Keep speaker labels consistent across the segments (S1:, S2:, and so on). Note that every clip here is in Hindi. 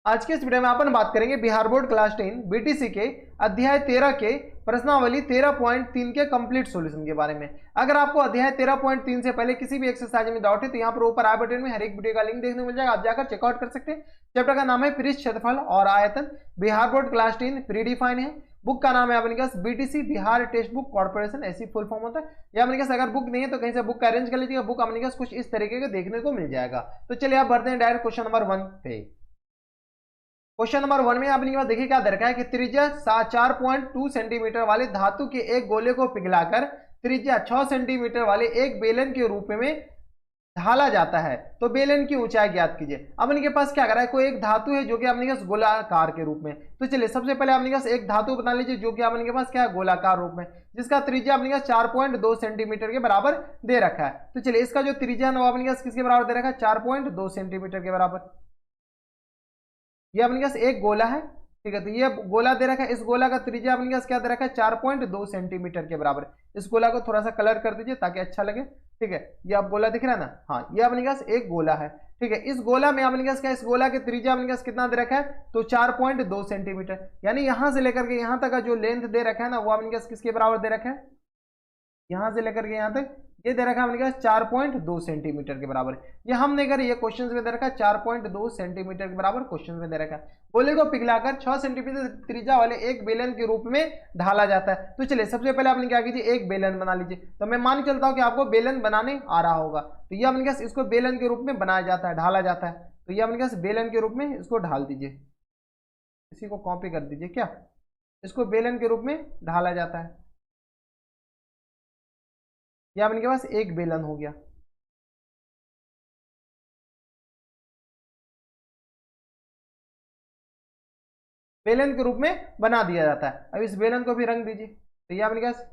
S1: आज के इस वीडियो में अपन बात करेंगे बिहार बोर्ड क्लास 10 बीटीसी के अध्याय 13 के प्रश्नावली 13.3 के कंप्लीट सॉल्यूशन के बारे में। अगर आपको अध्याय 13.3 से पहले किसी भी एक्सरसाइज में डाउट है तो यहाँ पर ऊपर आई बटन में हर एक वीडियो का लिंक देखने को मिल जाएगा, आप जाकर चेकआउट कर सकते हैं। चैप्टर का नाम है पृष्ठ क्षेत्रफल और आयतन, बिहार बोर्ड क्लास 10 प्रीडिफाइन है। बुक का नाम है अपने पास BTC Bihar text book corporation, ऐसी फुल फॉर्म होता है। या अपने पास अगर बुक नहीं है तो कहीं से बुक का अरेंज कर लीजिएगा, बुक अपने पास कुछ इस तरीके का देखने को मिल जाएगा। तो चलिए आप बढ़ते हैं डायरेक्ट क्वेश्चन नंबर 1 पे। क्वेश्चन नंबर 1 में आपने पास देखिए क्या दे रखा है कि त्रिज्या 4.2 सेंटीमीटर वाले धातु के एक गोले को पिघलाकर त्रिज्या 6 सेंटीमीटर वाले एक बेलन के रूप में ढाला जाता है, तो बेलन की ऊंचाई ज्ञात कीजिए। अब इनके पास क्या कर रहा है, कोई एक धातु है जो कि अपने पास गोलाकार के रूप में। तो चलिए सबसे पहले अपने पास एक धातु बता लीजिए जो कि अपने पास क्या है, गोलाकार रूप में, जिसका त्रिज्या अपने पास 4.2 सेंटीमीटर के बराबर दे रखा है। तो चलिए इसका जो त्रिज्या है वो अपने पास किसके बराबर दे रखा है, 4.2 सेंटीमीटर के बराबर। ये अपने पास एक गोला है, ठीक है। तो ये गोला दे रखा है, इस गोला का त्रिज्या अपने पास क्या दे रखा है, 4.2 सेंटीमीटर के बराबर। इस गोला को थोड़ा सा कलर कर दीजिए ताकि अच्छा लगे, ठीक है। ये आप गोला दिख रहा है ना, हाँ ये अपने पास एक गोला है, ठीक है। इस गोला में अपने पास क्या, इस गोला के त्रिज्या अपने पास कितना दे रखा है, तो 4.2 सेंटीमीटर। यानी यहां से लेकर के यहां तक का जो लेंथ दे रखा है ना वो अपने पास किसके बराबर दे रखा है, यहां से लेकर के यहां तक ये दे रखा है अपने पास 4.2 सेंटीमीटर के बराबर। ये हम नहीं कर, ये क्वेश्चन में दे रखा है 4.2 सेंटीमीटर के बराबर क्वेश्चन में दे रखा है। गोले को पिघलाकर 6 सेंटीमीटर त्रिज्या वाले एक बेलन के रूप में ढाला जाता है। तो चलिए सबसे पहले आपने क्या कीजिए, एक बेलन बना लीजिए। तो मैं मान चलता हूं कि आपको बेलन बनाने आ रहा होगा। तो ये अपने पास इसको बेलन के रूप में बनाया जाता है, ढाला जाता है। तो ये अपने पास बेलन के रूप में इसको ढाल दीजिए, इसी को कॉपी कर दीजिए, क्या इसको बेलन के रूप में ढाला जाता है। यह अपने पास एक बेलन हो गया। बेलन के रूप में बना दिया जाता है। अब इस बेलन को भी रंग दीजिए। तो यह अपने पास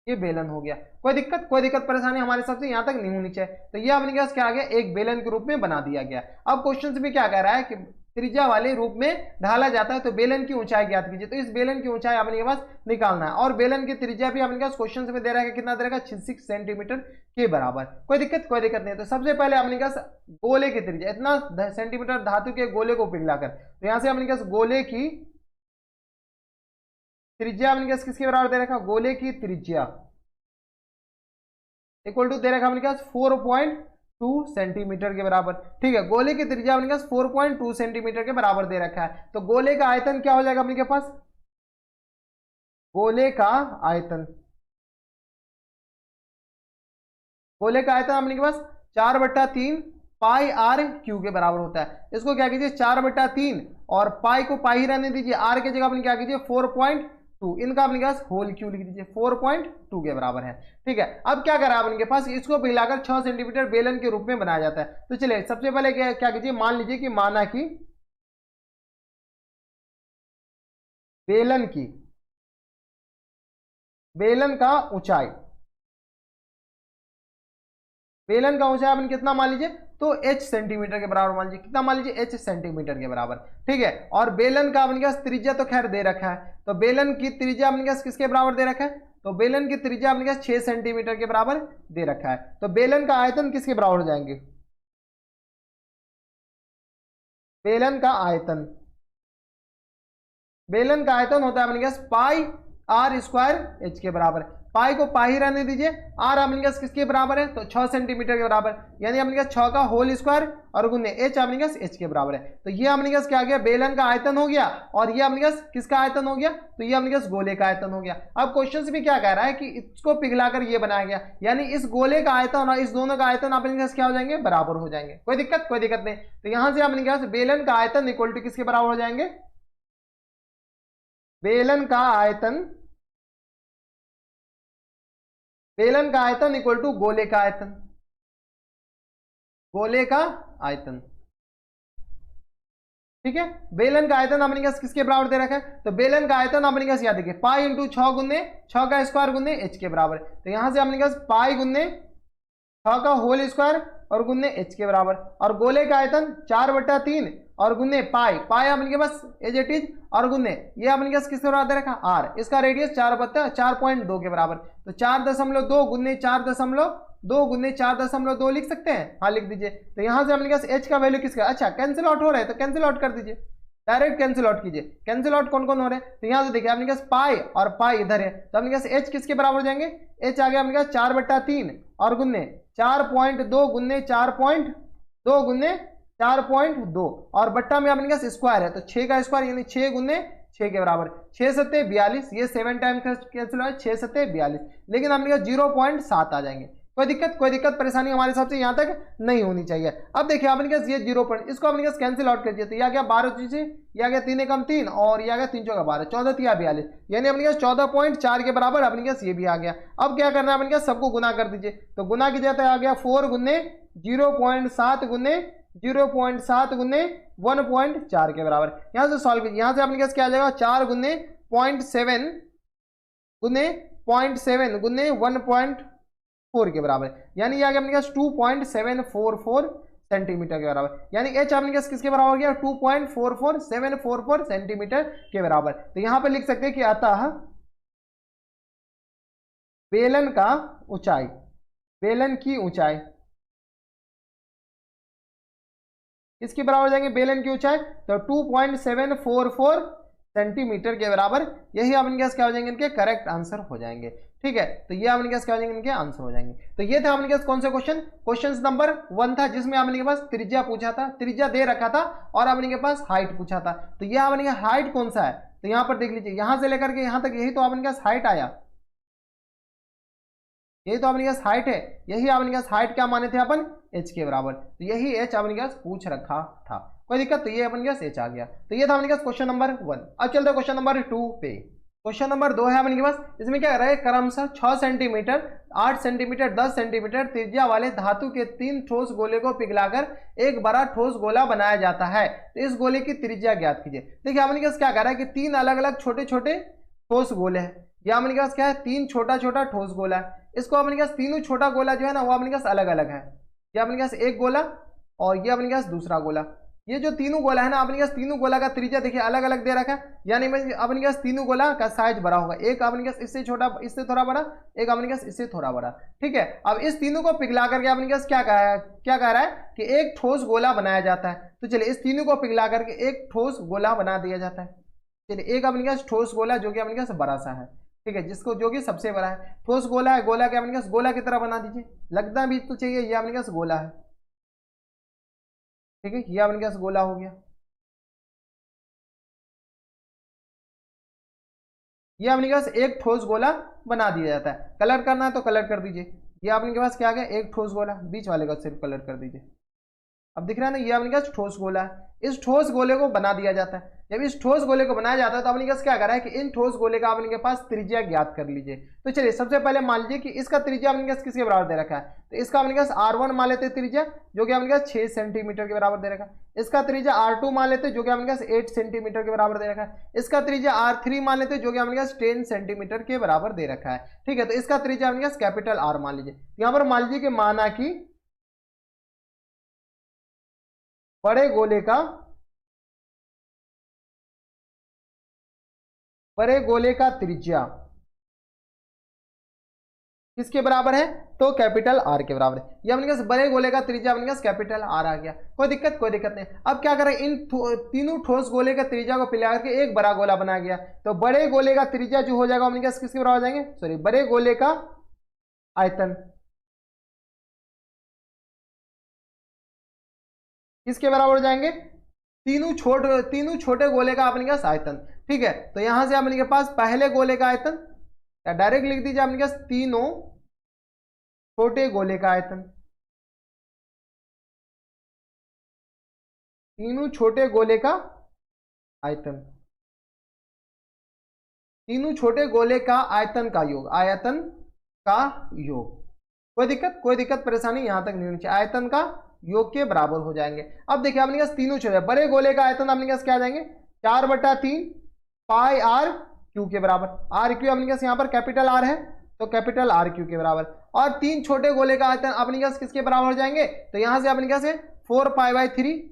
S1: ये बेलन हो गया। कोई दिक्कत परेशानी हमारे हिसाब से यहां तक नहीं होनी चाहिए। तो ये अपने पास क्या आ गया, एक बेलन के रूप में बना दिया गया। अब क्वेश्चन में क्या कह रहा है कि त्रिज्या वाले रूप में ढाला जाता है, तो बेलन की ऊंचाई ज्ञात कीजिए। तो इस बेलन की ऊंचाई अपने पास निकालना है, और बेलन की त्रिज्या भी अपने पास क्वेश्चन में दे रहा है कि कितना दे रहा है, 6 सेंटीमीटर के बराबर। कोई दिक्कत नहीं है। तो सबसे पहले अपने पास गोले की त्रिज्या, इतना सेंटीमीटर धातु के गोले को पिघलाकर, तो यहां से अपने पास गोले की त्रिज्या अपने पास किसके बराबर दे रखा, गोले की त्रिज्या इक्वल टू दे रखा अपने पास 4.2 सेंटीमीटर के बराबर, ठीक है। गोले की त्रिज्या अपने पास 4.2 सेंटीमीटर के बराबर दे रखा है। तो गोले का आयतन क्या हो जाएगा अपने के पास, गोले का आयतन, गोले का आयतन अपने के पास 4/3 पाई आर क्यू के बराबर होता है। इसको क्या कीजिए, 4/3 और पाई को पाई ही रहने दीजिए, आर की जगह अपने क्या कीजिए 4.2, इनका अपने पास होल क्यू लिख दीजिए, 4.2 के बराबर है, ठीक है। अब क्या करा अपने पास, इसको पिघलाकर 6 सेंटीमीटर बेलन के रूप में बनाया जाता है। तो चलिए सबसे पहले क्या कीजिए, मान लीजिए कि माना कि बेलन का ऊंचाई, बेलन का ऊंचाई अपन कितना मान लीजिए, तो h सेंटीमीटर के बराबर मान लीजिए। कितना मान लीजिए, h सेंटीमीटर के बराबर, ठीक है। और बेलन का अपने पास त्रिज्या तो खैर दे रखा है, तो बेलन की त्रिज्या अपने पास किसके बराबर दे रखा है, तो बेलन की त्रिज्या अपने पास 6 सेंटीमीटर के बराबर दे रखा है। तो बेलन का आयतन किसके बराबर हो जाएंगे, बेलन का आयतन, बेलन का आयतन होता है अपने पास पाई आर स्क्वायर एच के बराबर। पाई को पाई रहने दीजिए, आर अपने पास किसके बराबर है, तो 6 सेंटीमीटर के बराबर, यानी अपने पास 6 का होल स्क्वायर और गुने एच अपने पास एच के बराबर है। तो ये अपने पास क्या आ गया, बेलन का आयतन हो गया, और ये अपने पास किसका आयतन हो गया, तो ये अपने पास गोले का आयतन हो गया। अब क्वेश्चन में क्या कह रहा है कि इसको पिघलाकर ये बनाया गया, यानी इस गोले का आयतन और इस दोनों का आयतन अपने पास क्या हो जाएंगे, बराबर हो जाएंगे। कोई दिक्कत नहीं। तो यहां से अपने पास बेलन का आयतन इक्वल टू किसके बराबर हो जाएंगे, बेलन का आयतन इक्वल टू गोले का आयतन, गोले का आयतन, ठीक है। बेलन का आयतन अपने पास किसके बराबर दे रखा है, तो बेलन का आयतन अपने पास याद रखिए पाई इंटू 6 गुने 6 का स्क्वायर गुने h के बराबर। तो यहां से अपने पास पाई गुने 6 का होल स्क्वायर और गुने h के बराबर, और गोले का आयतन 4/3 और गुने पाई, पाई अपने के पास एज इट इज, और गुने ये अपने पास किसके बराबर दे रखा, आर, इसका रेडियस 4/4.2 के बराबर। तो 4.2 गुने 4.2 2 × 4.2 लिख सकते हैं, हाँ लिख दीजिए। तो यहाँ से अपने पास h का वैल्यू किसका, अच्छा कैंसिल आउट हो रहा है तो कैंसिल आउट कर दीजिए, डायरेक्ट कैंसिल आउट कीजिए। कैंसिल आउट कौन कौन हो रहे हैं, तो यहाँ से देखिए अपने पास पाई और पाई इधर है, तो अपने पास h किसके बराबर हो जाएंगे, h आ गया अपने पास 4/3 और गुन्ने 4.2 गुन्ने 4.2 गुन्ने 4.2 और बट्टा में अपने पास स्क्वायर है, तो 6 का स्क्वायर यानी 6 गुन्ने 6 के बराबर, 6 सत्ते 42, ये 7 टाइम कैंसिल हुआ है, 6 सत्ते 42, लेकिन अपने पास 0.7 आ जाएंगे। कोई दिक्कत परेशानी हमारे हिसाब से यहाँ तक नहीं होनी चाहिए। अब देखिए अपने पास ये 0 पॉइंट, इसको अपने पास कैंसिल आउट कर दिया, तो यह गया 12 चीजें, यह गया 3 एकम 3 और यह गया 3 चौका 12, 14 तिया 42, यानी अपने पास 14.4 के बराबर अपने पास ये भी आ गया। अब क्या करना है अपने पास, सबको गुना कर दीजिए, तो गुना की जाता है आ गया 4 गुन्ने 0.7 गुन्ने 0.7 गुन्ने 1.4 के बराबर। यहाँ से सॉल्व कीजिए, यहाँ से अपने पास क्या आ जाएगा 4 गुन्ने 0.7 गुन्ने 0.7 गुन्ने 1.4 के बराबर, यानी यह आ गया अपने पास 2.744 सेंटीमीटर के बराबर, यानी h अपने पास किसके बराबर हो गया 2.44744 सेंटीमीटर के बराबर। तो यहाँ पर लिख सकते हैं कि अतः बेलन का ऊंचाई, बेलन की ऊंचाई किसके बराबर हो जाएंगे, बेलन की ऊंचाई, तो 2.744 सेंटीमीटर के बराबर, यही अपने पास क्या हो जाएंगे, इनके करेक्ट आंसर हो जाएंगे। ठीक है, तो ये अपने पास क्या हो जाएंगे, इनके आंसर हो जाएंगे। तो ये था अपने पास कौन से क्वेश्चन नंबर 1 था, जिसमें अपने के पास त्रिज्या पूछा था, त्रिज्या दे रखा था और अपने के पास हाइट पूछा था। तो यह अपने का हाइट कौन सा है, तो यहाँ पर देख लीजिए, यहाँ से लेकर के यहाँ तक यही तो अपने पास हाइट आया, यही तो अपने पास हाइट है, यही अपने पास हाइट क्या माने थे अपन, h के बराबर, तो यही h अपने पास पूछ रखा था। कोई दिक्कत, तो ये अपने पास h आ गया। तो ये था अपने पास क्वेश्चन नंबर 1। अब चलते हैं क्वेश्चन नंबर 2 पे। क्वेश्चन नंबर 2 है अपने पास, इसमें क्या कर रहा है, क्रमशः 6 सेंटीमीटर 8 सेंटीमीटर 10 सेंटीमीटर त्रिज्या वाले धातु के 3 ठोस गोले को पिघलाकर एक बड़ा ठोस गोला बनाया जाता है, तो इस गोले की त्रिज्या ज्ञात कीजिए। देखिए अपने पास क्या कर रहा है कि 3 अलग अलग छोटे छोटे ठोस गोले हैं, या अपने पास क्या है 3 छोटा छोटा ठोस गोला है, इसको अपने पास तीनों छोटा गोला जो है ना वो अपने पास अलग अलग है, ये अपने पास एक गोला और ये अपने पास दूसरा गोला, ये जो तीनों गोला है ना अपने पास तीनों गोला का त्रिज्या देखिए अलग अलग दे रखा है, यानी अपने पास तीनों गोला का साइज बड़ा होगा, एक अपने पास इससे छोटा इससे थोड़ा बड़ा, एक अपने पास इससे थोड़ा बड़ा। ठीक है, अब इस तीनों को पिघला करके अपने पास क्या कह रहा है कि एक ठोस गोला बनाया जाता है। तो चलिए इस तीनों को पिघला करके एक ठोस गोला बना दिया जाता है। चलिए एक अपने पास ठोस गोला जो कि अपने पास बड़ा सा है, ठीक है, जिसको जो कि सबसे बड़ा है, ठोस गोला है, गोला के अपने पास गोला की तरह बना दीजिए, लगना भी तो चाहिए, ये अपने पास गोला है। ठीक है, ये अपने पास गोला हो गया, ये अपने पास एक ठोस गोला बना दिया जाता है। कलर करना है तो कलर कर दीजिए, ये अपने के पास क्या आ गया एक ठोस गोला, बीच वाले का सिर्फ कलर कर दीजिए। अब दिख रहा है ना, ये अपने पास ठोस गोला है, इस ठोस गोले को बना दिया जाता है। जब इस ठोस गोले को बनाया जाता है तो अपने पास क्या कर रहा है कि इन ठोस गोले का अपने के पास त्रिज्या ज्ञात कर लीजिए। तो चलिए सबसे पहले मान लीजिए कि इसका त्रिज्या अपने पास किसके बराबर दे रखा है, तो इसका अपने पास R1 मान लेते त्रिज्या जो कि अपने पास 6 सेंटीमीटर के बराबर दे रखा है, इसका त्रिज्या R2 मान लेते जो कि अपने पास 8 सेंटीमीटर के बराबर दे रखा है, इसका त्रिज्या R3 मान लेते जो कि अपने पास 10 सेंटीमीटर के बराबर दे रखा है। ठीक है, तो इसका त्रिज्या अपने पास कैपिटल R मान लीजिए। यहाँ पर मान लीजिए कि माना कि बड़े गोले का त्रिज्या किसके बराबर है, तो कैपिटल आर के बराबर है। ये अपने पास बड़े गोले का त्रिज्या अपने पास कैपिटल आर आ गया, कोई दिक्कत नहीं। अब क्या करें, इन तीनों ठोस गोले का त्रिज्या को पिला करके एक बड़ा गोला बनाया गया, तो बड़े गोले का त्रिज्या जो हो जाएगा अपने पास किसके बराबर हो जाएंगे, सॉरी बड़े गोले का आयतन किसके बराबर हो जाएंगे, तीनों छोटे गोले का अपने पास आयतन। ठीक है, तो यहां से अपने के पास पहले गोले का आयतन या डायरेक्ट लिख दीजिए अपने पास तीनों छोटे गोले का आयतन, तीनों छोटे गोले का आयतन, तीनों छोटे गोले का आयतन का योग, आयतन का योग। कोई दिक्कत परेशानी यहां तक नहीं होनी चाहिए, आयतन का योग के बराबर हो जाएंगे। अब देखिए अपने पास तीनों छोटे बड़े गोले का आयतन अपने पास क्या आ जाएंगे 4/3 पाई आर क्यू के बराबर, आर क्यू अपने पास यहाँ पर कैपिटल आर है तो कैपिटल आर क्यू के बराबर, और 3 छोटे गोले का आयतन अपने पास किसके बराबर हो जाएंगे, तो यहां से अपने पास 4π/3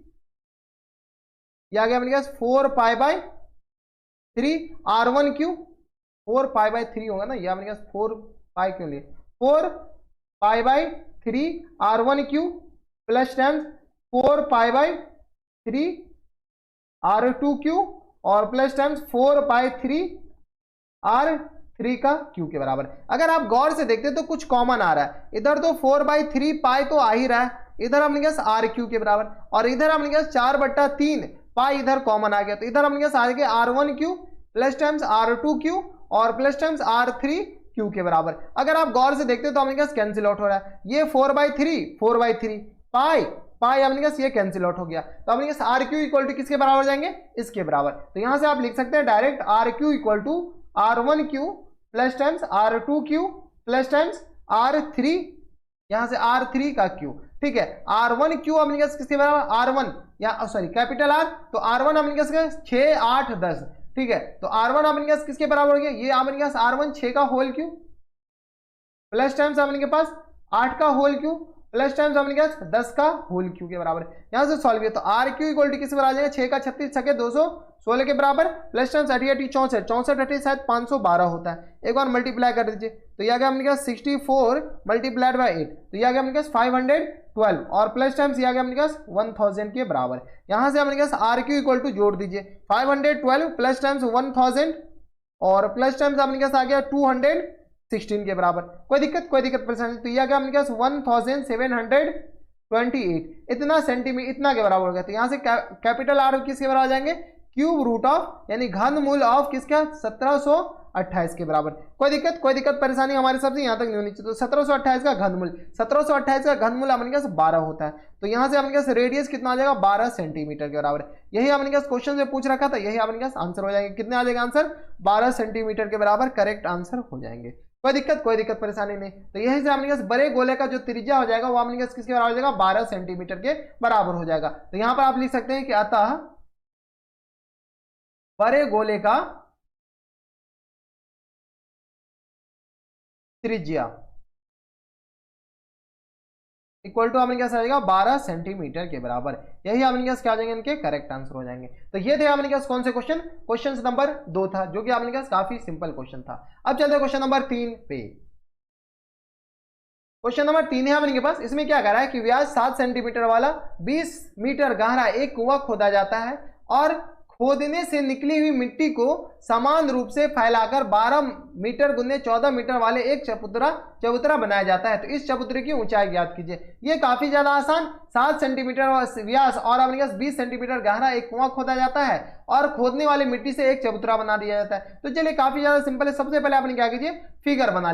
S1: आ गया अपने पास 4π/3 R1 क्यू 4π/3 होगा ना, ये अपने पास 4π क्यों लिए 4 π/3 r1 प्लस टाइम्स 4π/3 r2 और प्लस टाइम्स 4π3 r3 का क्यू के बराबर। अगर आप गौर से देखते तो कुछ कॉमन आ रहा है, इधर तो 4/3 पाई तो आ ही रहा है, इधर हमने कहा आर क्यू के बराबर, और इधर हमने कहा 4/3 पाई इधर कॉमन आ गया, तो इधर हमने कहा आ गया r1 प्लस टाइम्स r2 और प्लस टाइम्स r3 के बराबर। अगर आप गौर से देखते तो हमने कहा कैंसिल आउट हो रहा है, ये 4/3 पाई हमने कहा ये कैंसिल आउट हो गया, तो हमने कहा आर क्यू इक्वल टू किसके बराबर जाएंगे, इसके बराबर। तो यहां से आप लिख सकते हैं direct R Q equal to r1 plus times r2 plus times r3, यहां से r3 का क्यू, ठीक है। r1 हमने कहा किसके बराबर, r1 या सॉरी कैपिटल R, तो r1 हमने कहा 6 8 10, ठीक है। तो r1 हमने कहा किसके बराबर हो गया, ये हमने कहा r1 6 का होल क्यू प्लस टाइम्स हमने के पास 8 का होल क्यू प्लस टाइम्स हमने कहा 10 का होल क्यू के बराबर। यहां से सॉल्व किया तो आर क्यू इक्वल टू किसके बराबर आ जाएगा, 6 का 36 छके 216 के बराबर प्लस टाइम्स 88 64 64 शायद 512 होता है, एक बार मल्टीप्लाई कर दीजिए तो यह आ गया हमने कहा 64 मल्टीप्लाइड बाय 8, तो यह आ गया हमने कहा 512 और प्लस टाइम्स यह आ गया हमने कहा 1000 के बराबर। यहां से हमने कहा आर क्यू इक्वल टू जोड़ दीजिए 512 प्लस टाइम्स 1000 और प्लस टाइम्स हमने कहा आ गया 216 के बराबर। कोई दिक्कत परेशानी, तो यह क्या हमने कहा 1728 इतना सेंटीमीटर इतना के बराबर हो गया। तो यहां से कैपिटल आर किसके बराबर आ जाएंगे, क्यूब रूट ऑफ यानी घनमूल ऑफ किसका 1728 के बराबर। कोई दिक्कत परेशानी हमारे हिसाब से यहां तक नहीं होनी चाहिए। तो 1728 का घनमूल 1728 का घनमूल हमने कहा 12 होता है, तो यहां से हमने कहा रेडियस कितना आ जाएगा 12 सेंटीमीटर के बराबर। यही हमने कहा क्वेश्चन से पूछ रखा था, यही हमने कहा आंसर हो जाएंगे, कितने आ जाएगा आंसर 12 सेंटीमीटर के बराबर करेक्ट आंसर हो जाएंगे। कोई दिक्कत परेशानी नहीं। तो यही से हमने कहा बड़े गोले का जो त्रिज्या हो जाएगा वो हमने कहा किसके बराबर हो जाएगा 12 सेंटीमीटर के बराबर हो जाएगा। तो यहां पर आप लिख सकते हैं कि अतः बड़े गोले का त्रिज्या इक्वल टू हमने क्या जाएगा 12 सेंटीमीटर के बराबर। यही हमने क्या आ जाएंगे इनके करेक्ट आंसर हो जाएंगे। तो ये थे हमने क्या कौन से क्वेश्चन नंबर 2 था जो कि हमने क्या काफी सिंपल क्वेश्चन था। अब चलते हैं क्वेश्चन नंबर 3 पे। क्वेश्चन नंबर 3 है अपने के पास, इसमें क्या कह रहा है कि व्यास 7 सेंटीमीटर वाला 20 मीटर गहरा एक कुआं खोदा जाता है और खोदने से निकली हुई मिट्टी को समान रूप से फैलाकर 12 मीटर गुने 14 मीटर वाले एक चबूतरा बनाया जाता है। तो इस चबूतरे की ऊंचाई ज्ञात कीजिए। ये काफी ज्यादा आसान, 7 सेंटीमीटर व्यास और अपने पास 20 सेंटीमीटर गहरा एक कुआं खोदा जाता है और खोदने वाली मिट्टी से एक चबूतरा बना दिया जाता है। तो चलिए काफी ज्यादा सिंपल है। सबसे पहले आपने क्या कीजिए फिगर बना